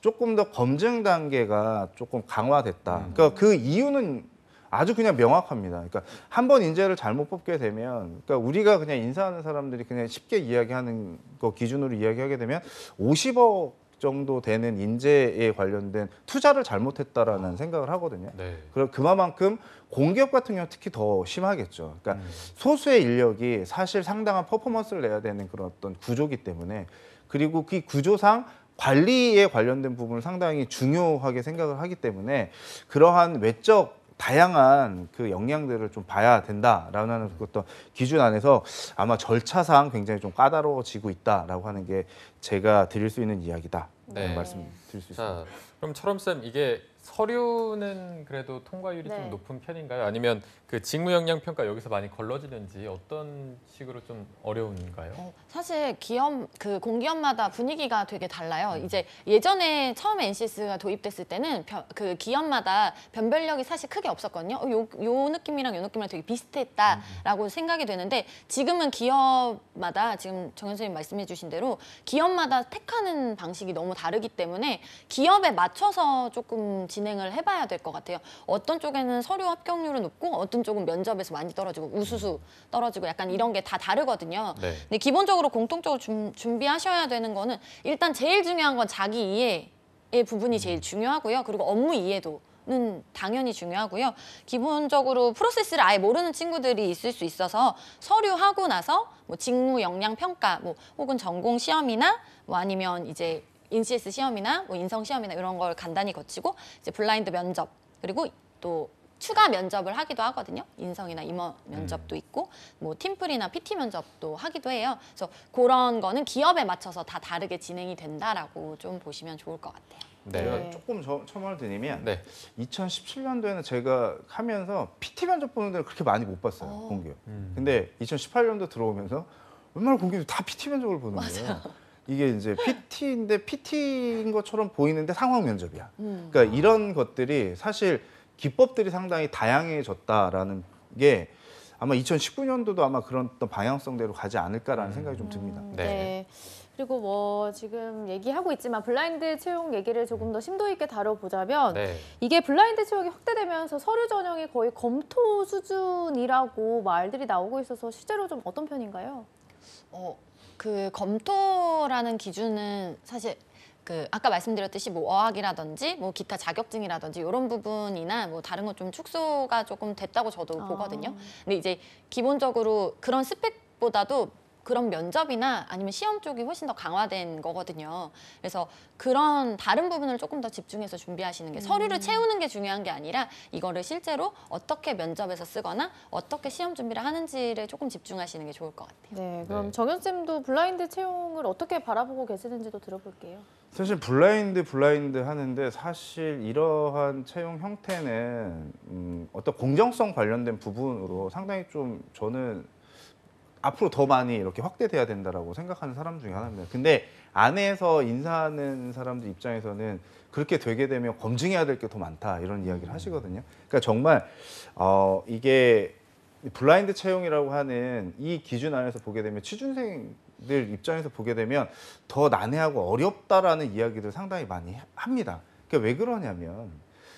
S3: 조금 더 검증 단계가 조금 강화됐다. 그러니까 그 이유는 아주 그냥 명확합니다. 그러니까 한 번 인재를 잘못 뽑게 되면, 그러니까 우리가 그냥 인사하는 사람들이 그냥 쉽게 이야기하는 거 기준으로 이야기하게 되면 50억 정도 되는 인재에 관련된 투자를 잘못했다라는 생각을 하거든요.
S1: 네.
S3: 그럼 그만큼 공기업 같은 경우 특히 더 심하겠죠. 그러니까 소수의 인력이 사실 상당한 퍼포먼스를 내야 되는 그런 어떤 구조기 때문에, 그리고 그 구조상 관리에 관련된 부분을 상당히 중요하게 생각을 하기 때문에 그러한 외적 다양한 그 역량들을 좀 봐야 된다라는 어떤 기준 안에서 아마 절차상 굉장히 좀 까다로워지고 있다라고 하는 게 제가 드릴 수 있는 이야기다.
S1: 네.
S3: 말씀 드릴 수 있습니다.
S1: 자, 그럼 철엄 쌤, 이게 서류는 그래도 통과율이
S2: 네.
S1: 좀 높은 편인가요? 아니면 그 직무 역량 평가 여기서 많이 걸러지는지 어떤 식으로 좀 어려운가요?
S4: 사실 그 공기업마다 분위기가 되게 달라요. 이제 예전에 처음에 NCS가 도입됐을 때는 그 기업마다 변별력이 사실 크게 없었거든요. 요 느낌이랑 요 느낌이랑 되게 비슷했다라고 생각이 되는데 지금은 기업마다 지금 정현 선생님 말씀해 주신 대로 기업마다 택하는 방식이 너무 다르기 때문에 기업에 맞춰서 조금 진행을 해봐야 될 것 같아요. 어떤 쪽에는 서류 합격률은 높고 어떤 쪽은 면접에서 많이 떨어지고 우수수 떨어지고 약간 이런 게 다 다르거든요.
S1: 네.
S4: 근데 기본적으로 공통적으로 준비하셔야 되는 거는 일단 제일 중요한 건 자기 이해의 부분이 제일 중요하고요. 그리고 업무 이해도는 는 당연히 중요하고요. 기본적으로 프로세스를 아예 모르는 친구들이 있을 수 있어서 서류하고 나서 뭐 직무 역량 평가, 뭐 혹은 전공 시험이나 뭐 아니면 이제 NCS 시험이나 뭐 인성 시험이나 이런 걸 간단히 거치고 이제 블라인드 면접 그리고 또 추가 면접을 하기도 하거든요. 인성이나 임원 면접도 있고 뭐 팀플이나 PT 면접도 하기도 해요. 그래서 그런 거는 기업에 맞춰서 다 다르게 진행이 된다라고 좀 보시면 좋을 것 같아요.
S1: 네.
S3: 제가 조금 첨언을 드리면
S1: 네.
S3: 2017년도에는 제가 하면서 PT 면접 보는 데를 그렇게 많이 못 봤어요. 공기업. 근데 2018년도 들어오면서 웬만한 공기업이 다 PT 면접을 보는 거예요. 이게 이제 PT인데 PT인 것처럼 보이는데 상황 면접이야. 그러니까 이런 것들이 사실 기법들이 상당히 다양해졌다라는 게 아마 2019년도도 아마 그런 어떤 방향성대로 가지 않을까라는 생각이 좀 듭니다.
S1: 네.
S2: 네. 그리고 뭐 지금 얘기하고 있지만 블라인드 채용 얘기를 조금 더 심도 있게 다뤄보자면
S1: 네.
S2: 이게 블라인드 채용이 확대되면서 서류 전형이 거의 검토 수준이라고 말들이 나오고 있어서 실제로 좀 어떤 편인가요?
S4: 그 검토라는 기준은 사실 그 아까 말씀드렸듯이 뭐 어학이라든지 뭐 기타 자격증이라든지 이런 부분이나 뭐 다른 건 좀 축소가 조금 됐다고 저도 보거든요. 근데 이제 기본적으로 그런 스펙보다도 그런 면접이나 아니면 시험 쪽이 훨씬 더 강화된 거거든요. 그래서 그런 다른 부분을 조금 더 집중해서 준비하시는 게 서류를 채우는 게 중요한 게 아니라 이거를 실제로 어떻게 면접에서 쓰거나 어떻게 시험 준비를 하는지를 조금 집중하시는 게 좋을 것 같아요.
S2: 네, 그럼
S1: 네.
S2: 정현 쌤도 블라인드 채용을 어떻게 바라보고 계시는지도 들어볼게요.
S3: 사실 블라인드 하는데 사실 이러한 채용 형태는 어떤 공정성 관련된 부분으로 상당히 좀 저는 앞으로 더 많이 이렇게 확대돼야 된다라고 생각하는 사람 중에 하나입니다. 근데 안에서 인사하는 사람들 입장에서는 그렇게 되게 되면 검증해야 될 게 더 많다 이런 이야기를 하시거든요. 그러니까 정말 이게 블라인드 채용이라고 하는 이 기준 안에서 보게 되면 취준생들 입장에서 보게 되면 더 난해하고 어렵다라는 이야기들 상당히 많이 합니다. 그러니까 왜 그러냐면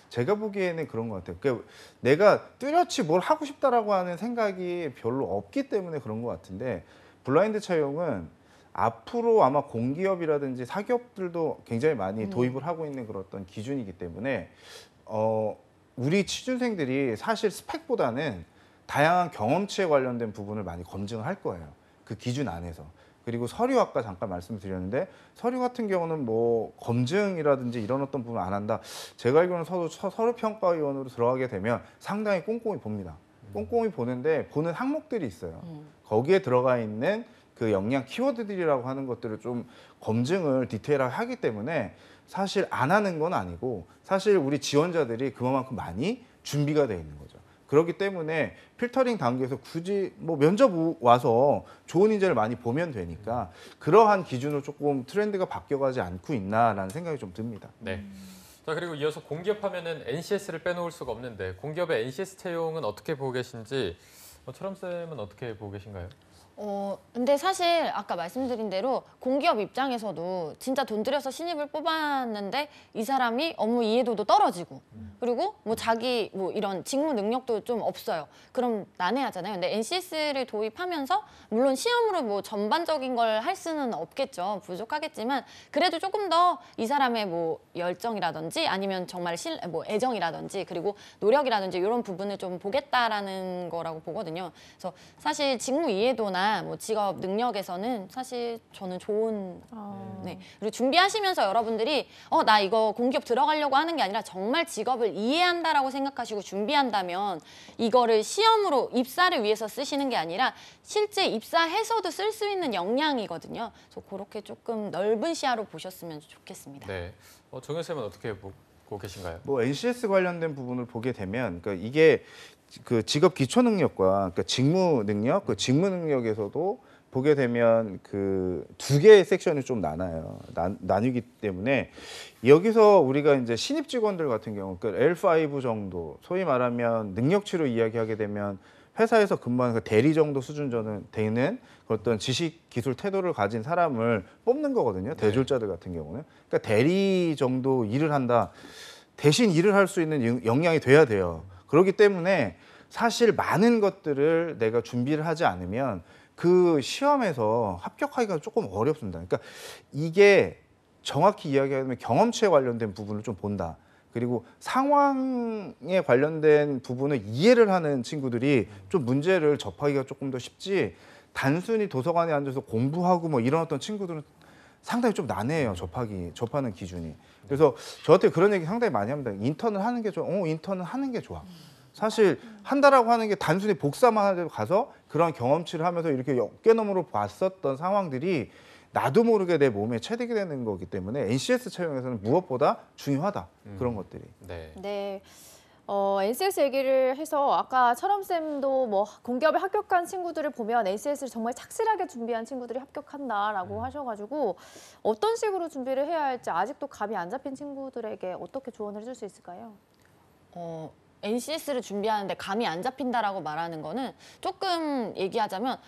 S3: 제가 보기에는 그런 것 같아요. 그러니까 내가 뚜렷이 뭘 하고 싶다라고 하는 생각이 별로 없기 때문에 그런 것 같은데 블라인드 채용은 앞으로 아마 공기업이라든지 사기업들도 굉장히 많이 도입을 하고 있는 그런 어떤 기준이기 때문에 우리 취준생들이 사실 스펙보다는 다양한 경험치에 관련된 부분을 많이 검증을 할 거예요. 그 기준 안에서. 그리고 서류 아까 잠깐 말씀드렸는데 서류 같은 경우는 뭐 검증이라든지 이런 어떤 부분 안 한다. 제가 알기로는 서류평가위원으로 들어가게 되면 상당히 꼼꼼히 봅니다. 꼼꼼히 보는데 보는 항목들이 있어요. 거기에 들어가 있는 그 역량 키워드들이라고 하는 것들을 좀 검증을 디테일하게 하기 때문에 사실 안 하는 건 아니고 사실 우리 지원자들이 그만큼 많이 준비가 돼 있는 거죠. 그렇기 때문에 필터링 단계에서 굳이 뭐 면접 와서 좋은 인재를 많이 보면 되니까 그러한 기준으로 조금 트렌드가 바뀌어가지 않고 있나라는 생각이 좀 듭니다.
S1: 네. 자, 그리고 이어서 공기업 하면은 NCS를 빼놓을 수가 없는데 공기업의 NCS 채용은 어떻게 보고 계신지 철원 쌤은 어떻게 보고 계신가요?
S4: 근데 사실 아까 말씀드린 대로 공기업 입장에서도 진짜 돈 들여서 신입을 뽑았는데 이 사람이 업무 이해도도 떨어지고 그리고 뭐 자기 뭐 이런 직무 능력도 좀 없어요. 그럼 난해하잖아요. 근데 NCS를 도입하면서 물론 시험으로 뭐 전반적인 걸 할 수는 없겠죠. 부족하겠지만 그래도 조금 더 이 사람의 뭐 열정이라든지 아니면 정말 뭐 애정이라든지 그리고 노력이라든지 이런 부분을 좀 보겠다라는 거라고 보거든요. 그래서 사실 직무 이해도나 뭐 직업 능력에서는 사실 저는 좋은 네. 그리고 준비하시면서 여러분들이 나 이거 공기업 들어가려고 하는 게 아니라 정말 직업을 이해한다라고 생각하시고 준비한다면 이거를 시험으로 입사를 위해서 쓰시는 게 아니라 실제 입사해서도 쓸 수 있는 역량이거든요. 그래서 그렇게 조금 넓은 시야로 보셨으면 좋겠습니다.
S1: 네. 정현 쌤은 어떻게 보고 계신가요?
S3: 뭐 NCS 관련된 부분을 보게 되면 그러니까 이게 그 직업 기초 능력과 그러니까 직무 능력, 그 직무 능력에서도 보게 되면 그 두 개의 섹션이 좀 나뉘기 때문에 여기서 우리가 이제 신입 직원들 같은 경우 그 L5 정도 소위 말하면 능력치로 이야기하게 되면 회사에서 근무하는 그 대리 정도 수준 저는 되는 어떤 지식 기술 태도를 가진 사람을 뽑는 거거든요. 대졸자들 같은 경우는. 그러니까 대리 정도 일을 한다. 대신 일을 할 수 있는 역량이 돼야 돼요. 그렇기 때문에 사실 많은 것들을 내가 준비를 하지 않으면 그 시험에서 합격하기가 조금 어렵습니다. 그러니까 이게 정확히 이야기하면 경험치에 관련된 부분을 좀 본다. 그리고 상황에 관련된 부분을 이해를 하는 친구들이 좀 문제를 접하기가 조금 더 쉽지, 단순히 도서관에 앉아서 공부하고 뭐 이런 어떤 친구들은 상당히 좀 난해해요. 접하는 기준이. 그래서 저한테 그런 얘기 상당히 많이 합니다. 인턴을 하는 게 좋아. 인턴은 하는 게 좋아. 사실 한다라고 하는 게 단순히 복사만 하고 가서 그런 경험치를 하면서 이렇게 어깨너머로 봤었던 상황들이 나도 모르게 내 몸에 체득이 되는 거기 때문에 NCS 채용에서는 무엇보다 중요하다. 그런 것들이.
S1: 네.
S2: 네. NCS 얘기를 해서 아까 철엄쌤도 뭐 공기업에 합격한 친구들을 보면 NCS를 정말 착실하게 준비한 친구들이 합격한다라고 하셔가지고 어떤 식으로 준비를 해야 할지 아직도 감이 안 잡힌 친구들에게 어떻게 조언을 해줄 수 있을까요?
S4: NCS를 준비하는데 감이 안 잡힌다라고 말하는 거는 조금 얘기하자면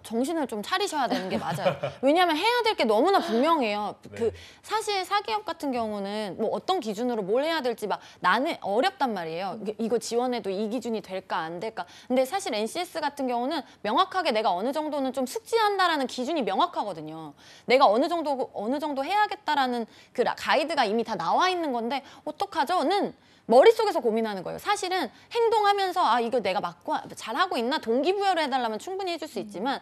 S4: 정신을 좀 차리셔야 되는 게 맞아요. 왜냐하면 해야 될 게 너무나 분명해요.
S1: 네.
S4: 사실 사기업 같은 경우는 뭐 어떤 기준으로 뭘 해야 될지 막 나는 어렵단 말이에요. 이거 지원해도 이 기준이 될까 안 될까. 근데 사실 NCS 같은 경우는 명확하게 내가 어느 정도는 좀 숙지한다라는 기준이 명확하거든요. 내가 어느 정도 해야겠다라는 그 가이드가 이미 다 나와 있는 건데 어떡하죠?는 머릿속에서 고민하는 거예요. 사실은 행동하면서 이거 내가 맞고 잘하고 있나 동기부여를 해달라면 충분히 해줄 수 있지만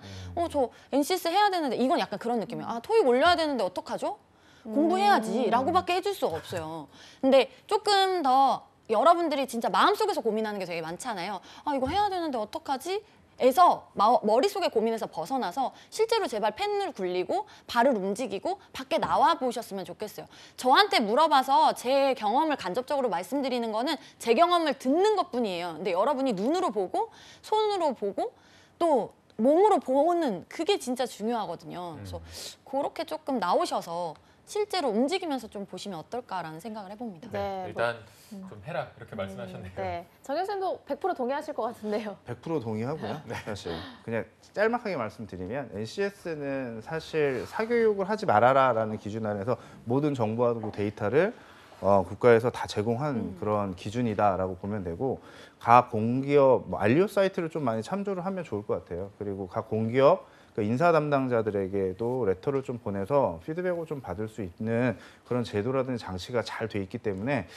S4: 저 NCS 해야 되는데 이건 약간 그런 느낌이에요. 토익 올려야 되는데 어떡하죠? 공부해야지 라고밖에 해줄 수가 없어요. 근데 조금 더 여러분들이 진짜 마음속에서 고민하는 게 되게 많잖아요. 이거 해야 되는데 어떡하지? 에서 머릿속에 고민에서 벗어나서 실제로 제발 펜을 굴리고 발을 움직이고 밖에 나와 보셨으면 좋겠어요. 저한테 물어봐서 제 경험을 간접적으로 말씀드리는 거는 제 경험을 듣는 것뿐이에요. 근데 여러분이 눈으로 보고 손으로 보고 또 몸으로 보는 그게 진짜 중요하거든요. 그래서 그렇게 조금 나오셔서 실제로 움직이면서 좀 보시면 어떨까라는 생각을 해봅니다.
S2: 네,
S1: 일단 좀 해라 이렇게 말씀하셨네요.
S2: 네. 정현쌤도 100% 동의하실 것 같은데요.
S3: 100% 동의하고요. 사실 그냥 짤막하게 말씀드리면 NCS는 사실 사교육을 하지 말아라라는 기준 안에서 모든 정보하고 데이터를 국가에서 다 제공한 그런 기준이다라고 보면 되고, 각 공기업 알리오 사이트를 좀 많이 참조를 하면 좋을 것 같아요. 그리고 각 공기업 인사 담당자들에게도 레터를 좀 보내서 피드백을 좀 받을 수 있는 그런 제도라든지 장치가 잘 돼 있기 때문에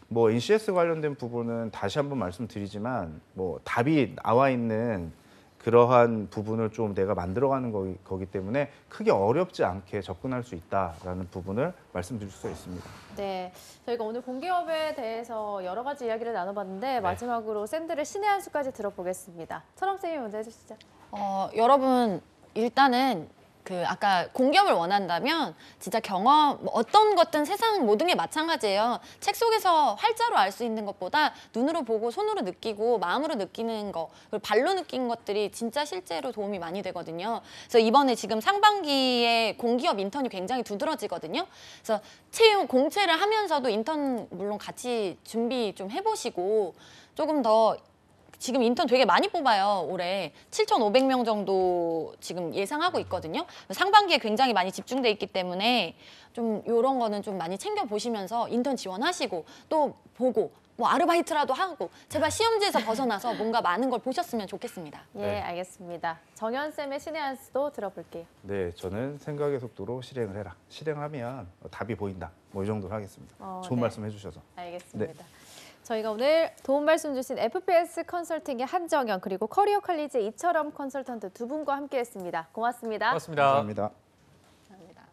S3: 뭐 NCS 관련된 부분은 다시 한번 말씀드리지만 뭐 답이 나와 있는 그러한 부분을 좀 내가 만들어가는 거기 때문에 크게 어렵지 않게 접근할 수 있다라는 부분을 말씀드릴 수 있습니다.
S2: 네, 저희가 오늘 공기업에 대해서 여러 가지 이야기를 나눠봤는데 마지막으로 쌤들의 신의 한 수까지 들어보겠습니다. 철엄쌤이 먼저 해주시죠.
S4: 여러분 일단은 아까 공기업을 원한다면 진짜 경험 어떤 것든 세상 모든 게 마찬가지예요. 책 속에서 활자로 알 수 있는 것보다 눈으로 보고 손으로 느끼고 마음으로 느끼는 거 그리고 발로 느낀 것들이 진짜 실제로 도움이 많이 되거든요. 그래서 이번에 지금 상반기에 공기업 인턴이 굉장히 두드러지거든요. 그래서 채용 공채를 하면서도 인턴 물론 같이 준비 좀 해보시고 조금 더 지금 인턴 되게 많이 뽑아요. 올해 7,500명 정도 지금 예상하고 있거든요. 상반기에 굉장히 많이 집중돼 있기 때문에 좀 이런 거는 좀 많이 챙겨보시면서 인턴 지원하시고 또 보고 뭐 아르바이트라도 하고 제발 시험지에서 벗어나서 뭔가 많은 걸 보셨으면 좋겠습니다.
S2: 예, 알겠습니다. 정현쌤의 신의 한 수도 들어볼게요.
S3: 네, 저는 생각의 속도로 실행을 해라. 실행하면 답이 보인다. 뭐 이 정도로 하겠습니다. 좋은 말씀 해주셔서.
S2: 알겠습니다.
S3: 네.
S2: 저희가 오늘 도움 말씀 주신 FPS 컨설팅의 한정현 그리고 커리어 칼리지의 이철엄 컨설턴트 두 분과 함께했습니다. 고맙습니다.
S1: 고맙습니다.
S3: 감사합니다.
S4: 감사합니다.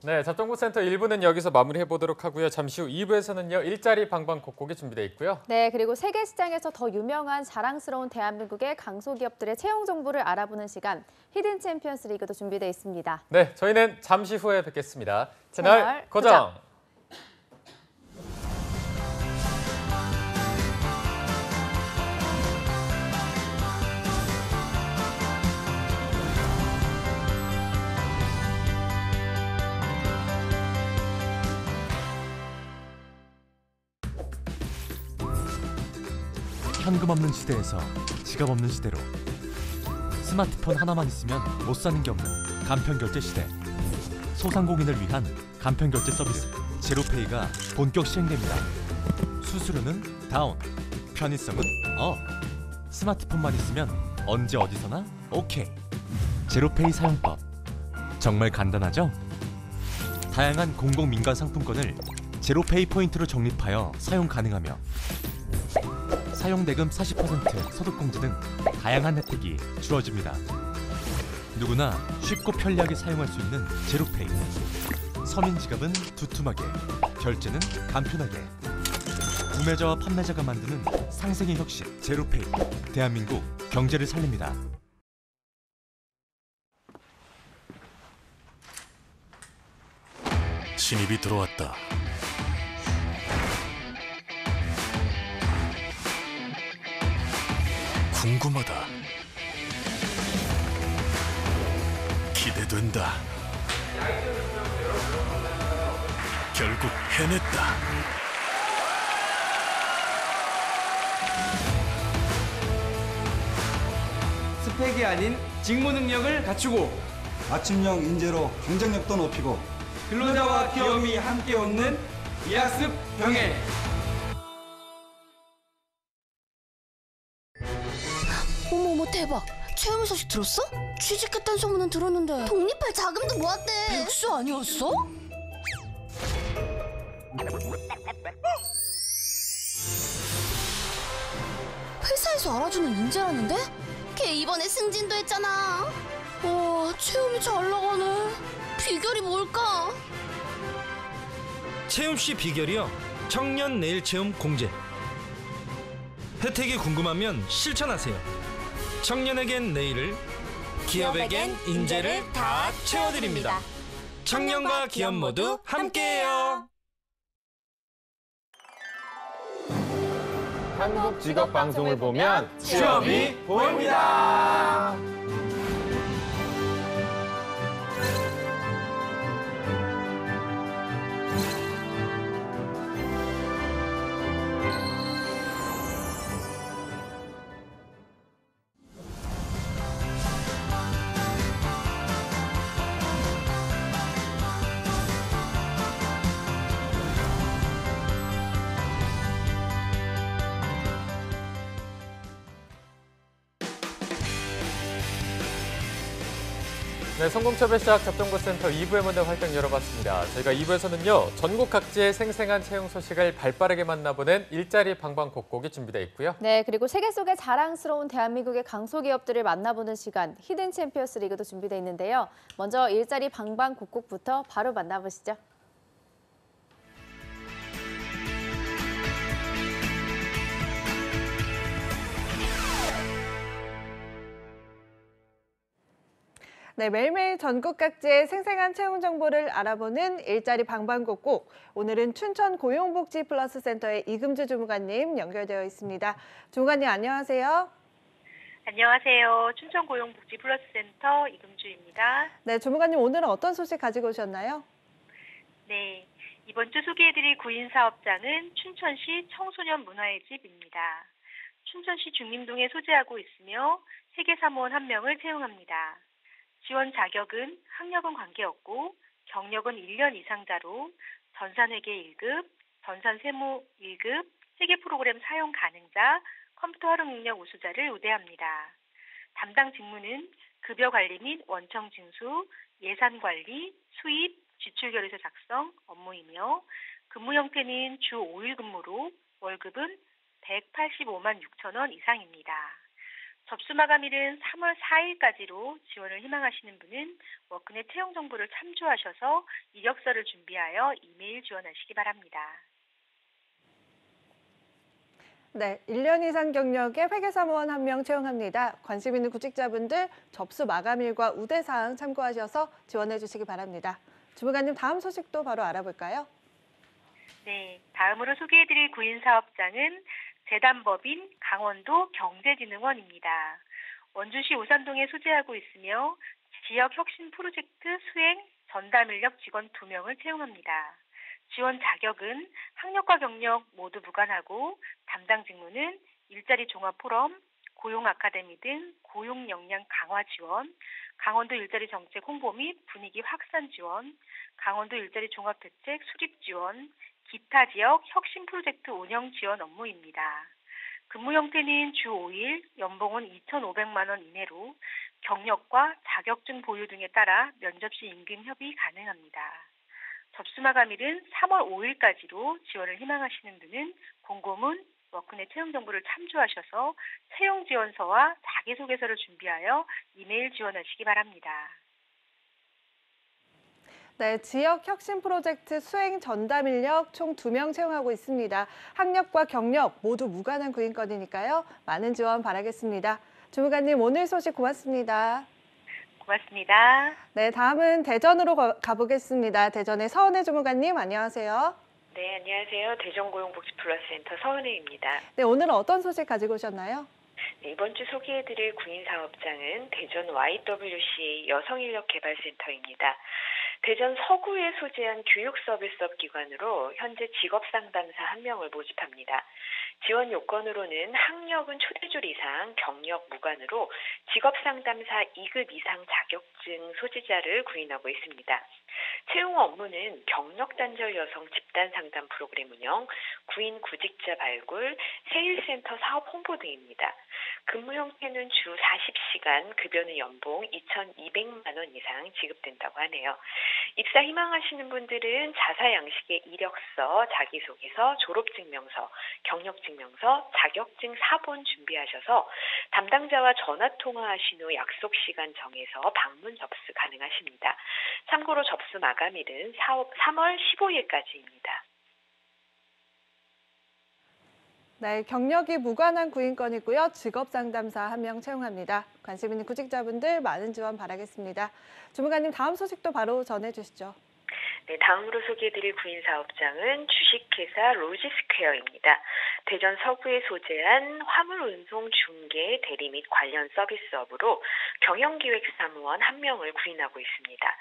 S1: 네, 잡정보센터 1부는 여기서 마무리해보도록 하고요. 잠시 후 2부에서는요. 일자리 방방곡곡이 준비되어 있고요.
S2: 네, 그리고 세계 시장에서 더 유명한 자랑스러운 대한민국의 강소기업들의 채용 정보를 알아보는 시간 히든 챔피언스 리그도 준비되어 있습니다.
S1: 네, 저희는 잠시 후에 뵙겠습니다. 채널 고정.
S5: 현금 없는 시대에서 지갑 없는 시대로 스마트폰 하나만 있으면 못 사는 게 없는 간편결제 시대. 소상공인을 위한 간편결제 서비스 제로페이가 본격 시행됩니다. 수수료는 다운, 편의성은 업. 스마트폰만 있으면 언제 어디서나 오케이. 제로페이 사용법 정말 간단하죠? 다양한 공공민간 상품권을 제로페이 포인트로 적립하여 사용 가능하며 사용대금 40% 소득공제 등 다양한 혜택이 주어집니다. 누구나 쉽고 편리하게 사용할 수 있는 제로페이. 서민 지갑은 두툼하게, 결제는 간편하게. 구매자와 판매자가 만드는 상생의 혁신 제로페이. 대한민국 경제를 살립니다.
S6: 신입이 들어왔다. 궁금하다. 기대된다. 결국 해냈다.
S7: 스펙이 아닌 직무 능력을 갖추고
S8: 맞춤형 인재로 경쟁력도 높이고
S7: 근로자와 기업이 함께 얻는 이학습 병행.
S9: 어머머 대박. 최영희 소식 들었어? 취직했다는 소문은 들었는데 독립할 자금도 모았대. 백수 아니었어? 회사에서 알아주는 인재라는데? 걔 이번에 승진도 했잖아. 와, 체험이 잘 나가네. 비결이 뭘까?
S10: 체험씨 비결이요. 청년 내일 체험 공제. 혜택이 궁금하면 실천하세요. 청년에겐 내일을, 기업에겐 인재를 다 채워드립니다. 청년과 기업 모두 함께해요.
S1: 한국 직업 방송을 보면
S7: 취업이 보입니다.
S1: 네, 성공첩의 시작 접종고센터 2부의 문을 활짝 열어봤습니다. 저희가 2부에서는요, 전국 각지의 생생한 채용 소식을 발빠르게 만나보는 일자리 방방곡곡이 준비되어 있고요.
S2: 네, 그리고 세계 속의 자랑스러운 대한민국의 강소기업들을 만나보는 시간, 히든 챔피언스 리그도 준비되어 있는데요. 먼저 일자리 방방곡곡부터 바로 만나보시죠.
S11: 네, 매일매일 전국 각지의 생생한 채용 정보를 알아보는 일자리 방방곡곡. 오늘은 춘천 고용복지플러스센터의 이금주 주무관님 연결되어 있습니다. 주무관님 안녕하세요.
S12: 안녕하세요. 춘천고용복지플러스센터 이금주입니다.
S11: 네, 주무관님 오늘은 어떤 소식 가지고 오셨나요?
S12: 네, 이번 주 소개해드릴 구인사업장은 춘천시 청소년 문화의 집입니다. 춘천시 중림동에 소재하고 있으며 회계사무원 1명을 채용합니다. 지원 자격은 학력은 관계없고 경력은 1년 이상자로 전산회계 1급, 전산세무 1급, 회계 프로그램 사용 가능자, 컴퓨터 활용 능력 우수자를 우대합니다. 담당 직무는 급여 관리 및 원청 징수, 예산 관리, 수입, 지출 결의서 작성 업무이며 근무 형태는 주 5일 근무로 월급은 185만 6천 원 이상입니다. 접수 마감일은 3월 4일까지로 지원을 희망하시는 분은 워크넷 채용 정보를 참조하셔서 이력서를 준비하여 이메일 지원하시기 바랍니다.
S11: 네, 1년 이상 경력의 회계사무원 1명 채용합니다. 관심 있는 구직자분들 접수 마감일과 우대사항 참고하셔서 지원해 주시기 바랍니다. 주무관님 다음 소식도 바로 알아볼까요?
S12: 네, 다음으로 소개해드릴 구인사업장은 재단법인 강원도 경제진흥원입니다. 원주시 오산동에 소재하고 있으며 지역 혁신 프로젝트 수행 전담 인력 직원 2명을 채용합니다. 지원 자격은 학력과 경력 모두 무관하고 담당 직무는 일자리 종합 포럼, 고용 아카데미 등 고용 역량 강화 지원, 강원도 일자리 정책 홍보 및 분위기 확산 지원, 강원도 일자리 종합 대책 수립 지원, 기타 지역 혁신 프로젝트 운영 지원 업무입니다. 근무 형태는 주 5일, 연봉은 2,500만 원 이내로 경력과 자격증 보유 등에 따라 면접 시 임금 협의 가능합니다. 접수 마감일은 3월 5일까지로 지원을 희망하시는 분은 공고문, 워크넷 채용 정보를 참조하셔서 채용 지원서와 자기소개서를 준비하여 이메일 지원하시기 바랍니다.
S11: 네, 지역 혁신 프로젝트 수행 전담 인력 총 2명 채용하고 있습니다. 학력과 경력 모두 무관한 구인권이니까요. 많은 지원 바라겠습니다. 주무관님, 오늘 소식 고맙습니다.
S12: 고맙습니다.
S11: 네, 다음은 대전으로 가보겠습니다. 대전의 서은혜 주무관님, 안녕하세요.
S13: 네, 안녕하세요. 대전고용복지플러스센터 서은혜입니다.
S11: 네, 오늘은 어떤 소식 가지고 오셨나요?
S13: 네, 이번 주 소개해드릴 구인사업장은 대전 YWCA 여성인력개발센터입니다. 대전 서구에 소재한 교육서비스업 기관으로 현재 직업상담사 1명을 모집합니다. 지원 요건으로는 학력은 초대졸 이상, 경력 무관으로 직업상담사 2급 이상 자격증 소지자를 구인하고 있습니다. 채용 업무는 경력단절 여성 집단상담 프로그램 운영, 구인 구직자 발굴, 세일센터 사업 홍보 등입니다. 근무 형태는 주 40시간, 급여는 연봉 2,200만 원 이상 지급된다고 하네요. 입사 희망하시는 분들은 자사 양식의 이력서, 자기소개서, 졸업증명서, 경력증명서, 자격증 사본 준비하셔서 담당자와 전화통화하신 후 약속 시간 정해서 방문 접수 가능하십니다. 참고로 접수 마감일은 3월 15일까지입니다.
S11: 네, 경력이 무관한 구인권이고요. 직업상담사 1명 채용합니다. 관심 있는 구직자분들 많은 지원 바라겠습니다. 주무관님, 다음 소식도 바로 전해주시죠.
S13: 네, 다음으로 소개해드릴 구인사업장은 주식회사 로지스퀘어입니다. 대전 서구에 소재한 화물 운송 중개 대리 및 관련 서비스업으로 경영기획사무원 1명을 구인하고 있습니다.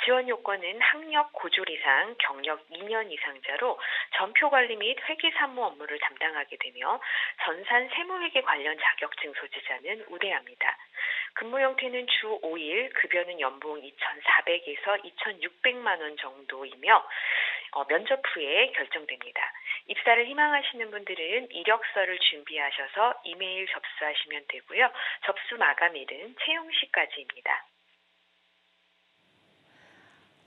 S13: 지원 요건은 학력 고졸 이상, 경력 2년 이상자로 전표관리 및 회계사무 업무를 담당하게 되며 전산 세무회계 관련 자격증 소지자는 우대합니다. 근무 형태는 주 5일, 급여는 연봉 2,400에서 2,600만 원 정도이며 면접 후에 결정됩니다. 입사를 희망하시는 분들은 이력서를 준비하셔서 이메일 접수하시면 되고요. 접수 마감일은 채용 시까지입니다.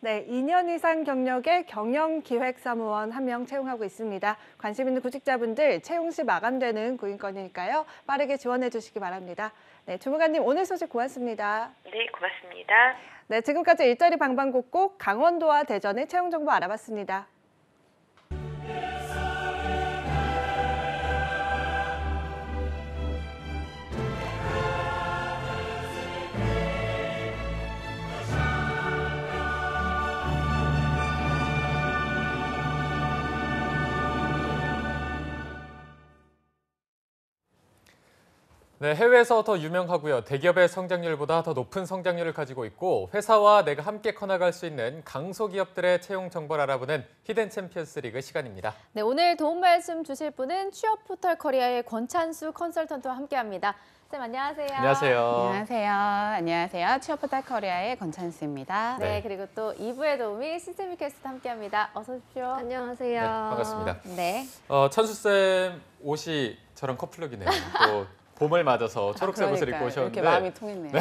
S11: 네, 2년 이상 경력의 경영기획사무원 1명 채용하고 있습니다. 관심 있는 구직자분들 채용 시 마감되는 구인권이니까요. 빠르게 지원해 주시기 바랍니다. 네, 주무관님, 오늘 소식 고맙습니다.
S13: 네, 고맙습니다.
S11: 네, 지금까지 일자리 방방곡곡 강원도와 대전의 채용 정보 알아봤습니다.
S1: 네, 해외에서 더 유명하고요. 대기업의 성장률보다 더 높은 성장률을 가지고 있고 회사와 내가 함께 커나갈 수 있는 강소기업들의 채용 정보를 알아보는 히든 챔피언스 리그 시간입니다.
S2: 네, 오늘 도움 말씀 주실 분은 취업 포털 커리어의 권찬수 컨설턴트와 함께합니다. 쌤, 안녕하세요.
S1: 안녕하세요.
S14: 안녕하세요. 안녕하세요. 취업 포털 커리어의 권찬수입니다.
S2: 네, 그리고 또 2부의 도우미 시스템 캐스트 함께합니다. 어서 오십시오.
S1: 네,
S2: 안녕하세요.
S1: 반갑습니다.
S2: 네.
S1: 찬수 쌤 옷이 저랑 커플룩이네요. 또 봄을 맞아서 초록색 옷을 입고 오셨는데
S14: 이렇게 마음이 통했네요.
S1: 네.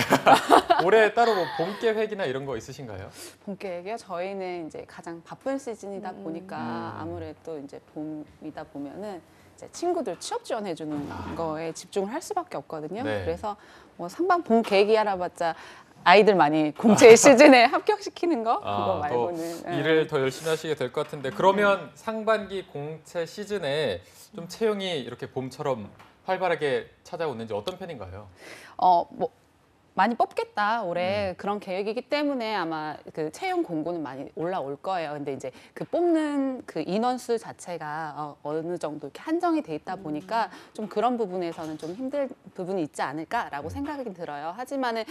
S1: 올해 따로 뭐 봄 계획이나 이런 거 있으신가요?
S14: 봄 계획이요? 저희는 이제 가장 바쁜 시즌이다 보니까 아무래도 이제 봄이다 보면은 이제 친구들 취업 지원해 주는 거에 집중을 할 수밖에 없거든요.
S1: 네.
S14: 그래서 뭐 상반 봄 계획이 알아봤자 아이들 많이 공채 시즌에 합격시키는 거 그거 말고는
S1: 또 일을 더 열심히 하시게 될 것 같은데 그러면 상반기 공채 시즌에 좀 채용이 이렇게 봄처럼 활발하게 찾아오는지 어떤 편인가요?
S14: 뭐 많이 뽑겠다 올해 그런 계획이기 때문에 아마 그 채용 공고는 많이 올라올 거예요. 근데 이제 그 뽑는 그 인원수 자체가 어느 정도 이렇게 한정이 돼 있다 보니까 좀 그런 부분에서는 좀 힘들 부분이 있지 않을까라고 생각이 들어요. 하지만은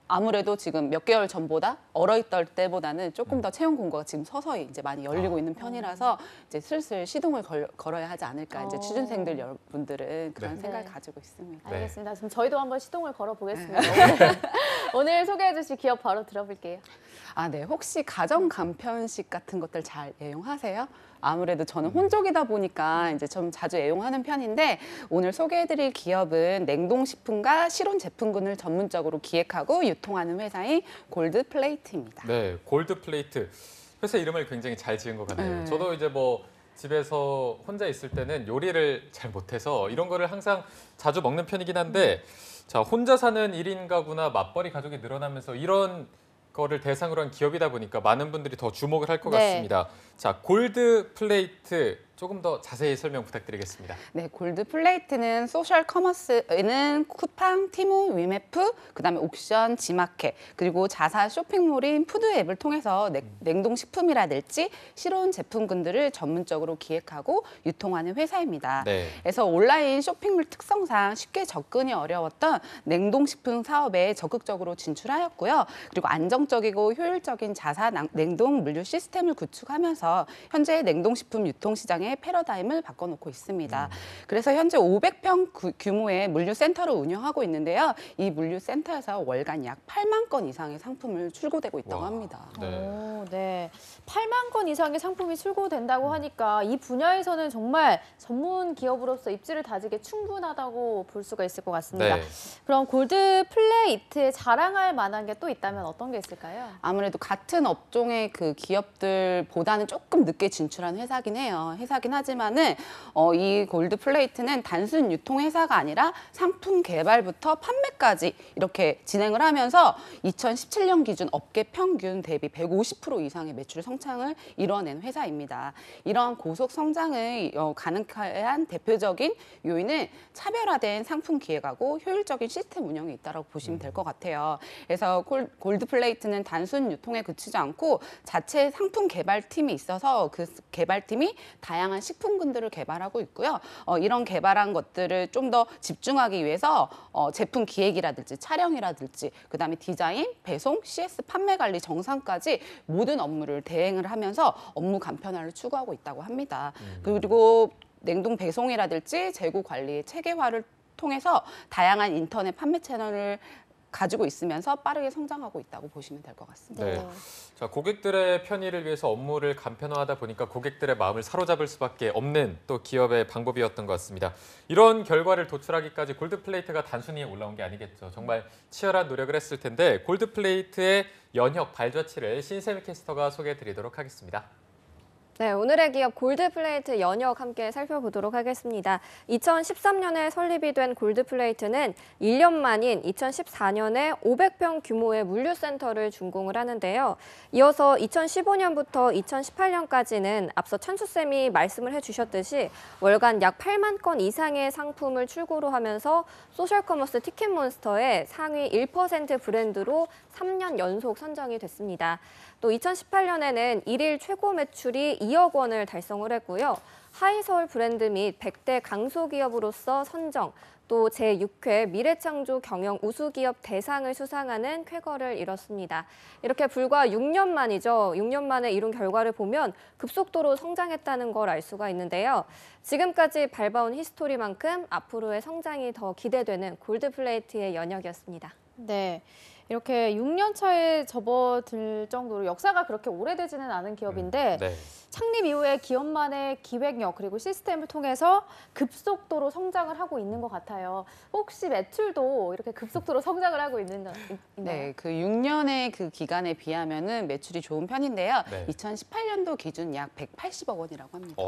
S14: 아무래도 지금 몇 개월 전보다 얼어있던 때보다는 조금 더 채용 공고가 지금 서서히 이제 많이 열리고 있는 편이라서 이제 슬슬 시동을 걸어야 하지 않을까. 이제 취준생들 여러분들은 그런 생각을 가지고 있습니다.
S2: 알겠습니다. 그럼 저희도 한번 시동을 걸어보겠습니다. 오늘 소개해 주실 기업 바로 들어볼게요.
S14: 네. 혹시 가정 간편식 같은 것들 잘 애용하세요? 아무래도 저는 혼족이다 보니까 이제 좀 자주 애용하는 편인데 오늘 소개해드릴 기업은 냉동식품과 실온 제품군을 전문적으로 기획하고 유통하는 회사인 골드플레이트입니다.
S1: 네, 골드플레이트. 회사 이름을 굉장히 잘 지은 것 같네요.
S14: 네.
S1: 저도 이제 뭐 집에서 혼자 있을 때는 요리를 잘 못해서 이런 거를 항상 자주 먹는 편이긴 한데 자, 혼자 사는 1인 가구나 맞벌이 가족이 늘어나면서 이런 거를 대상으로 한 기업이다 보니까 많은 분들이 더 주목을 할 것
S2: 네.
S1: 같습니다. 자, 골드 플레이트 조금 더 자세히 설명 부탁드리겠습니다.
S14: 네, 골드 플레이트는 소셜 커머스에는 쿠팡, 티모, 위메프, 그다음에 옥션, 지마켓, 그리고 자사 쇼핑몰인 푸드 앱을 통해서 냉동식품이라든지 실온 제품군들을 전문적으로 기획하고 유통하는 회사입니다.
S1: 네.
S14: 그래서 온라인 쇼핑몰 특성상 쉽게 접근이 어려웠던 냉동식품 사업에 적극적으로 진출하였고요. 그리고 안정적이고 효율적인 자사 냉동 물류 시스템을 구축하면서 현재 냉동식품 유통 시장의 패러다임을 바꿔놓고 있습니다. 그래서 현재 500평 규모의 물류센터를 운영하고 있는데요. 이 물류센터에서 월간 약 8만 건 이상의 상품을 출고되고 있다고 합니다.
S2: 오, 네. 8만 건 이상의 상품이 출고된다고 하니까 이 분야에서는 정말 전문 기업으로서 입지를 다지게 충분하다고 볼 수가 있을 것 같습니다.
S1: 네.
S2: 그럼 골드 플레이트에 자랑할 만한 게 또 있다면 어떤 게 있을까요?
S14: 아무래도 같은 업종의 그 기업들보다는 조금 늦게 진출한 회사긴 해요. 회사긴 하지만은 이 골드 플레이트는 단순 유통 회사가 아니라 상품 개발부터 판매까지 이렇게 진행을 하면서 2017년 기준 업계 평균 대비 150% 이상의 매출 성장을 이뤄낸 회사입니다. 이러한 고속 성장을 가능한 대표적인 요인은 차별화된 상품 기획하고 효율적인 시스템 운영에 있다고 보시면 될 것 같아요. 그래서 골드 플레이트는 단순 유통에 그치지 않고 자체 상품 개발팀이 있어서 그 개발팀이 다양한 식품군들을 개발하고 있고요. 이런 개발한 것들을 좀 더 집중하기 위해서 제품 기획이라든지 촬영이라든지 그다음에 디자인, 배송, CS, 판매 관리 정상까지 모든 업무를 대행을 하면서 업무 간편화를 추구하고 있다고 합니다. 그리고 냉동 배송이라든지 재고 관리의 체계화를 통해서 다양한 인터넷 판매 채널을 가지고 있으면서 빠르게 성장하고 있다고 보시면 될 것 같습니다.
S1: 네. 자, 고객들의 편의를 위해서 업무를 간편화하다 보니까 고객들의 마음을 사로잡을 수밖에 없는 또 기업의 방법이었던 것 같습니다. 이런 결과를 도출하기까지 골드플레이트가 단순히 올라온 게 아니겠죠. 정말 치열한 노력을 했을 텐데 골드플레이트의 연혁 발자취를 신세미 캐스터가 소개해드리도록 하겠습니다.
S15: 네, 오늘의 기업 골드플레이트 연혁 함께 살펴보도록 하겠습니다. 2013년에 설립이 된 골드플레이트는 1년 만인 2014년에 500평 규모의 물류센터를 준공을 하는데요. 이어서 2015년부터 2018년까지는 앞서 찬수쌤이 말씀을 해주셨듯이 월간 약 8만 건 이상의 상품을 출고로 하면서 소셜커머스 티켓몬스터의 상위 1% 브랜드로 3년 연속 선정이 됐습니다. 또 2018년에는 일일 최고 매출이 2억 원을 달성을 했고요. 하이서울 브랜드 및 100대 강소기업으로서 선정, 또 제6회 미래창조 경영 우수기업 대상을 수상하는 쾌거를 이뤘습니다. 이렇게 불과 6년 만이죠. 6년 만에 이룬 결과를 보면 급속도로 성장했다는 걸 알 수가 있는데요. 지금까지 밟아온 히스토리만큼 앞으로의 성장이 더 기대되는 골드플레이트의 연혁이었습니다.
S2: 네. 이렇게 6년 차에 접어들 정도로 역사가 그렇게 오래되지는 않은 기업인데
S1: 네.
S2: 창립 이후에 기업만의 기획력 그리고 시스템을 통해서 급속도로 성장을 하고 있는 것 같아요. 혹시 매출도 이렇게 급속도로 성장을 하고 있나요?
S14: 네, 그 6년의 그 기간에 비하면은 매출이 좋은 편인데요.
S1: 네.
S14: 2018년도 기준 약 180억 원이라고 합니다.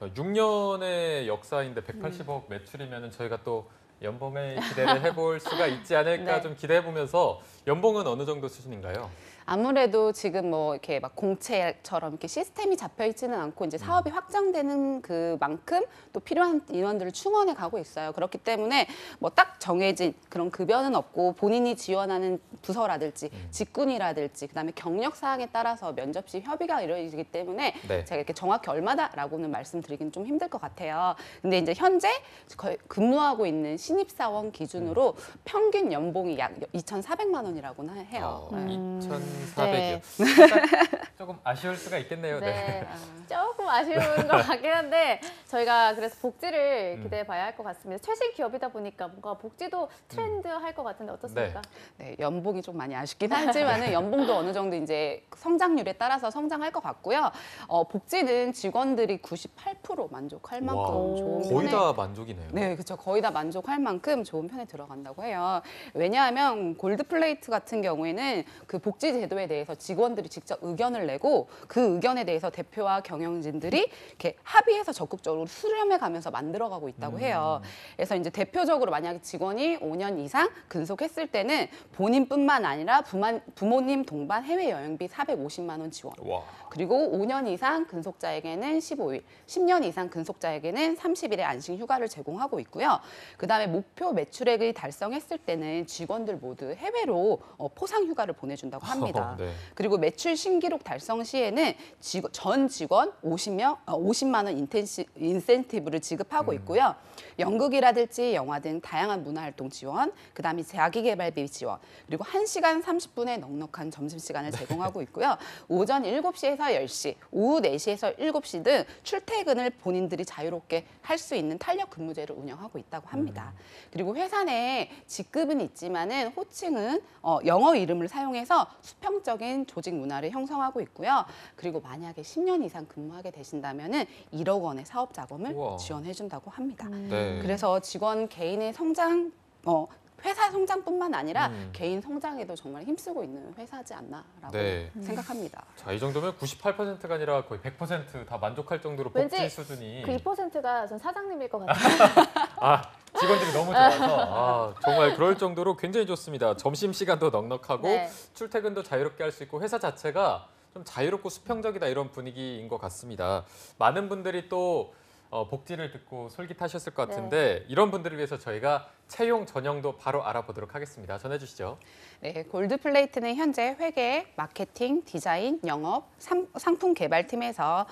S1: 6년의 역사인데 180억 매출이면 저희가 또 연봉에 기대를 해볼 수가 있지 않을까
S14: 네.
S1: 좀 기대해보면서 연봉은 어느 정도 수준인가요?
S14: 아무래도 지금 뭐 이렇게 막 공채처럼 이렇게 시스템이 잡혀 있지는 않고 이제 사업이 확장되는 그만큼 또 필요한 인원들을 충원해 가고 있어요. 그렇기 때문에 뭐 딱 정해진 그런 급여는 없고 본인이 지원하는 부서라든지 직군이라든지 그다음에 경력 사항에 따라서 면접 시 협의가 이루어지기 때문에
S1: 네.
S14: 제가 이렇게 정확히 얼마다라고는 말씀드리긴 좀 힘들 것 같아요. 근데 이제 현재 거의 근무하고 있는 신입사원 기준으로 평균 연봉이 약 2,400만 원이라고는 해요.
S1: 2,400이요.
S2: 네.
S1: 조금 아쉬울 수가 있겠네요.
S2: 네. 조금 아쉬운 것 같긴 한데 저희가 그래서 복지를 기대해 봐야 할 것 같습니다. 최신 기업이다 보니까 뭔가 복지도 트렌드할 것 같은데 어떻습니까?
S14: 네, 연봉이 좀 많이 아쉽긴 하지만은 연봉도 어느 정도 이제 성장률에 따라서 성장할 것 같고요. 복지는 직원들이 98% 만족할 만큼 좋은
S1: 거의
S14: 편에
S1: 다 만족이네요.
S14: 네, 그렇죠. 거의 다 만족할 만큼 좋은 편에 들어간다고 해요. 왜냐하면 골드플레이트 같은 경우에는 그 복지 제도에 대해서 직원들이 직접 의견을 내고 그 의견에 대해서 대표와 경영진들이 이렇게 합의해서 적극적으로 수렴해 가면서 만들어가고 있다고 해요. 그래서 이제 대표적으로 만약에 직원이 5년 이상 근속했을 때는 본인뿐만 아니라 부모님 동반 해외 여행비 450만 원 지원.
S1: 와.
S14: 그리고 5년 이상 근속자에게는 15일, 10년 이상 근속자에게는 30일의 안식 휴가를 제공하고 있고요. 그다음에 목표 매출액을 달성했을 때는 직원들 모두 해외로 포상 휴가를 보내준다고 합니다.
S1: 네.
S14: 그리고 매출 신기록 달성 시에는 전 직원 50만 원 인센티브를 지급하고 있고요. 연극이라든지 영화 등 다양한 문화활동 지원, 그다음에 자기개발비 지원, 그리고 1시간 30분의 넉넉한 점심시간을 제공하고 있고요. 오전 7시에서 10시, 오후 4시에서 7시 등 출퇴근을 본인들이 자유롭게 할 수 있는 탄력 근무제를 운영하고 있다고 합니다. 그리고 회사 내에 직급은 있지만은 호칭은 영어 이름을 사용해서 수평적인 조직 문화를 형성하고 있고요. 그리고 만약에 10년 이상 근무하게 되신다면은 1억 원의 사업 자금을
S1: 우와.
S14: 지원해 준다고 합니다.
S1: 네.
S14: 그래서 직원 개인의 성장 회사 성장뿐만 아니라 개인 성장에도 정말 힘쓰고 있는 회사지 않나라고
S1: 네.
S14: 생각합니다.
S1: 자, 이 정도면 98%가 아니라 거의 100% 다 만족할 정도로 복지
S2: 왠지
S1: 수준이.
S2: 그 2%가 전 사장님일 것 같아요.
S1: 아, 직원들이 너무 좋아서 정말 그럴 정도로 굉장히 좋습니다. 점심시간도 넉넉하고
S2: 네.
S1: 출퇴근도 자유롭게 할 수 있고 회사 자체가 좀 자유롭고 수평적이다 이런 분위기인 것 같습니다. 많은 분들이 또 복지를 듣고 솔깃하셨을 것 같은데 이런 분들을 위해서 저희가 채용 전형도 바로 알아보도록 하겠습니다. 전해주시죠.
S14: 네, 골드플레이트는 현재 회계, 마케팅, 디자인, 영업, 상품 개발팀에서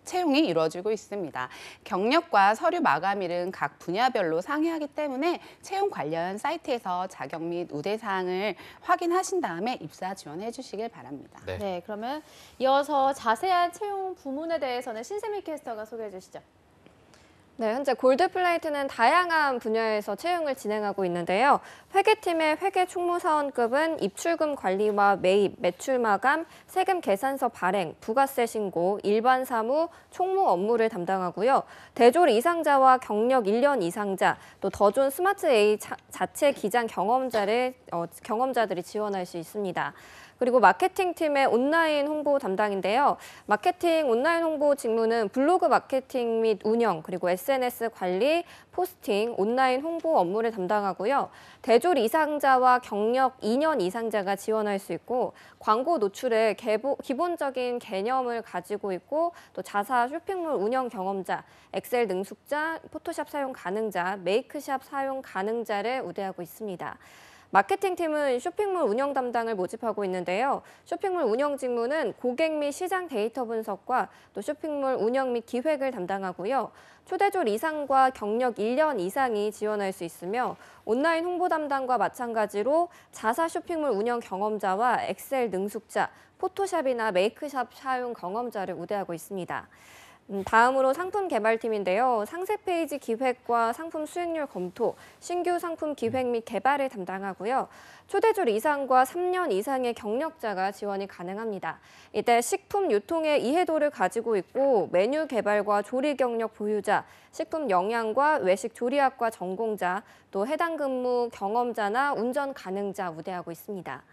S14: 채용이 이루어지고 있습니다. 경력과 서류 마감일은 각 분야별로 상이하기 때문에 채용 관련 사이트에서 자격 및 우대 사항을 확인하신 다음에 입사 지원해 주시길 바랍니다.
S2: 네, 그러면 이어서 자세한 채용 부문에 대해서는 신세미 캐스터가 소개해 주시죠.
S15: 네, 현재 골드플레이트는 다양한 분야에서 채용을 진행하고 있는데요. 회계팀의 회계 총무사원급은 입출금 관리와 매입, 매출 마감, 세금 계산서 발행, 부가세 신고, 일반 사무, 총무 업무를 담당하고요. 대졸 이상자와 경력 1년 이상자, 또 더존 스마트 A 자체 기장 경험자들이 지원할 수 있습니다. 그리고 마케팅팀의 온라인 홍보 담당인데요. 마케팅 온라인 홍보 직무는 블로그 마케팅 및 운영, 그리고 SNS 관리, 포스팅, 온라인 홍보 업무를 담당하고요. 대졸 이상자와 경력 2년 이상자가 지원할 수 있고 광고 노출의 기본적인 개념을 가지고 있고 또 자사 쇼핑몰 운영 경험자, 엑셀 능숙자, 포토샵 사용 가능자, 메이크샵 사용 가능자를 우대하고 있습니다. 마케팅팀은 쇼핑몰 운영 담당을 모집하고 있는데요. 쇼핑몰 운영 직무는 고객 및 시장 데이터 분석과 또 쇼핑몰 운영 및 기획을 담당하고요. 초대졸 이상과 경력 1년 이상이 지원할 수 있으며 온라인 홍보 담당과 마찬가지로 자사 쇼핑몰 운영 경험자와 엑셀 능숙자, 포토샵이나 메이크샵 사용 경험자를 우대하고 있습니다. 다음으로 상품 개발팀인데요. 상세 페이지 기획과 상품 수익률 검토, 신규 상품 기획 및 개발을 담당하고요. 초대졸 이상과 3년 이상의 경력자가 지원이 가능합니다. 이때 식품 유통의 이해도를 가지고 있고 메뉴 개발과 조리 경력 보유자, 식품 영양과 외식 조리학과 전공자, 또 해당 근무 경험자나 운전 가능자 우대하고 있습니다.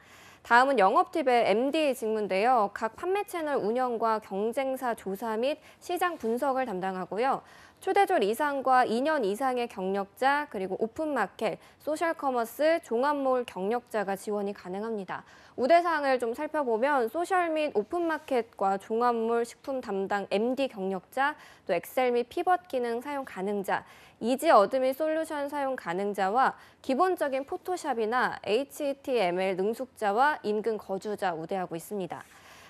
S15: 다음은 영업팀의 MD 직무인데요. 각 판매 채널 운영과 경쟁사 조사 및 시장 분석을 담당하고요. 초대졸 이상과 2년 이상의 경력자, 그리고 오픈마켓, 소셜커머스, 종합몰 경력자가 지원이 가능합니다. 우대사항을 좀 살펴보면 소셜 및 오픈마켓과 종합몰 식품 담당 MD 경력자, 또 엑셀 및 피벗 기능 사용 가능자, 이지 어드민 솔루션 사용 가능자와 기본적인 포토샵이나 HTML 능숙자와 인근 거주자 우대하고 있습니다.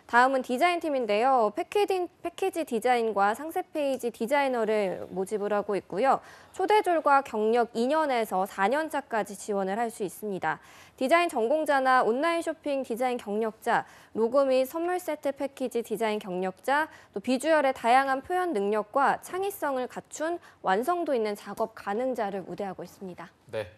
S15: 다음은 디자인팀인데요. 패키지 디자인과 상세 페이지 디자이너를 모집을 하고 있고요. 초대졸과 경력 2년에서 4년차까지 지원을 할 수 있습니다. 디자인 전공자나 온라인 쇼핑 디자인 경력자, 로고 및 선물 세트 패키지 디자인 경력자, 또 비주얼의 다양한 표현 능력과 창의성을 갖춘 완성도 있는 작업 가능자를 우대하고 있습니다.
S1: 네.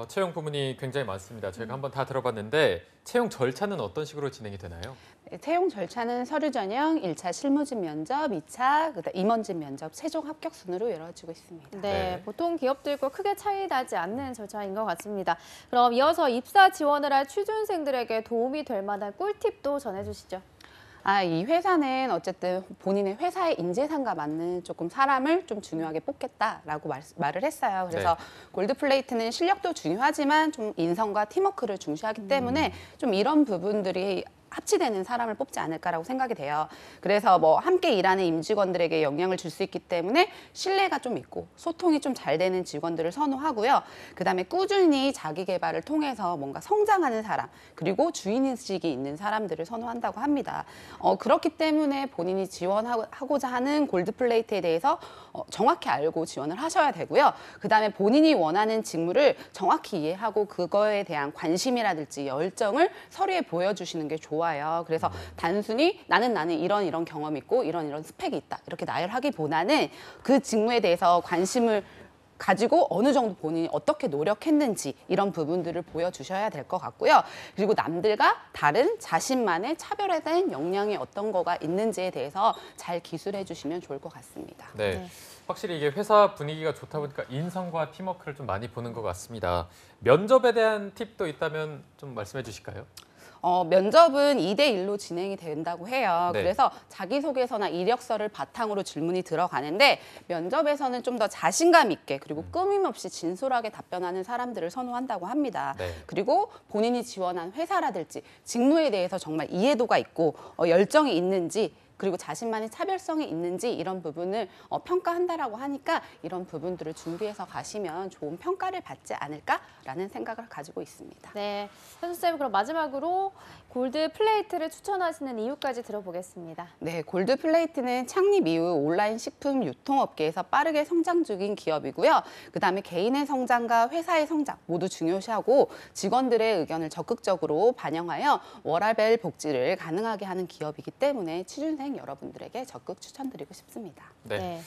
S1: 채용 부문이 굉장히 많습니다. 저희가 한번 다 들어봤는데 채용 절차는 어떤 식으로 진행이 되나요?
S14: 네, 채용 절차는 서류 전형, 1차 실무진 면접, 2차 임원진 면접, 최종 합격 순으로 이루어지고 있습니다.
S2: 네, 보통 기업들과 크게 차이 나지 않는 절차인 것 같습니다. 그럼 이어서 입사 지원을 할 취준생들에게 도움이 될 만한 꿀팁도 전해주시죠.
S14: 이 회사는 어쨌든 본인의 회사의 인재상과 맞는 조금 사람을 좀 중요하게 뽑겠다라고 말을 했어요. 그래서 골드플레이트는 실력도 중요하지만 좀 인성과 팀워크를 중시하기 때문에 좀 이런 부분들이 합치되는 사람을 뽑지 않을까라고 생각이 돼요. 그래서 뭐 함께 일하는 임직원들에게 영향을 줄 수 있기 때문에 신뢰가 좀 있고 소통이 좀 잘 되는 직원들을 선호하고요. 그다음에 꾸준히 자기 개발을 통해서 뭔가 성장하는 사람, 그리고 주인의식이 있는 사람들을 선호한다고 합니다. 그렇기 때문에 본인이 지원하고자 하는 골드플레이트에 대해서 정확히 알고 지원을 하셔야 되고요. 그다음에 본인이 원하는 직무를 정확히 이해하고 그거에 대한 관심이라든지 열정을 서류에 보여주시는 게 좋아요. 그래서 단순히 나는 이런 경험이 있고 이런 스펙이 있다 이렇게 나열하기보다는 그 직무에 대해서 관심을 가지고 어느 정도 본인이 어떻게 노력했는지 이런 부분들을 보여주셔야 될 것 같고요. 그리고 남들과 다른 자신만의 차별화된 역량이 어떤 거가 있는지에 대해서 잘 기술해 주시면 좋을 것 같습니다.
S1: 네. 확실히 이게 회사 분위기가 좋다 보니까 인성과 팀워크를 좀 많이 보는 것 같습니다. 면접에 대한 팁도 있다면 좀 말씀해 주실까요?
S14: 면접은 2대1로 진행이 된다고 해요.
S1: 네.
S14: 그래서 자기소개서나 이력서를 바탕으로 질문이 들어가는데 면접에서는 좀 더 자신감 있게 그리고 끊임없이 진솔하게 답변하는 사람들을 선호한다고 합니다.
S1: 네.
S14: 그리고 본인이 지원한 회사라든지 직무에 대해서 정말 이해도가 있고 열정이 있는지 그리고 자신만의 차별성이 있는지 이런 부분을 평가한다라고 하니까 이런 부분들을 준비해서 가시면 좋은 평가를 받지 않을까라는 생각을 가지고 있습니다.
S2: 네, 현수쌤 그럼 마지막으로 골드 플레이트를 추천하시는 이유까지 들어보겠습니다.
S14: 네, 골드 플레이트는 창립 이후 온라인 식품 유통업계에서 빠르게 성장 중인 기업이고요. 그다음에 개인의 성장과 회사의 성장 모두 중요시하고 직원들의 의견을 적극적으로 반영하여 워라밸 복지를 가능하게 하는 기업이기 때문에 취준생 여러분들에게 적극 추천드리고 싶습니다.
S1: 네.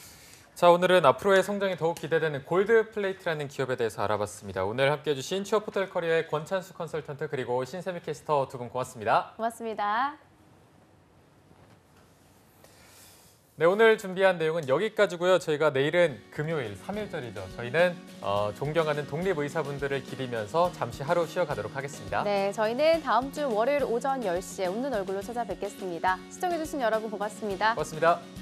S1: 자, 오늘은 앞으로의 성장이 더욱 기대되는 골드플레이트라는 기업에 대해서 알아봤습니다. 오늘 함께해 주신 취업포털 커리어의 권찬수 컨설턴트 그리고 신세미 캐스터 두 분 고맙습니다.
S2: 고맙습니다.
S1: 네, 오늘 준비한 내용은 여기까지고요. 저희가 내일은 금요일 3일절이죠. 저희는 존경하는 독립의사분들을 기리면서 잠시 하루 쉬어가도록 하겠습니다.
S2: 네, 저희는 다음 주 월요일 오전 10시에 웃는 얼굴로 찾아뵙겠습니다. 시청해주신 여러분 고맙습니다.
S1: 고맙습니다.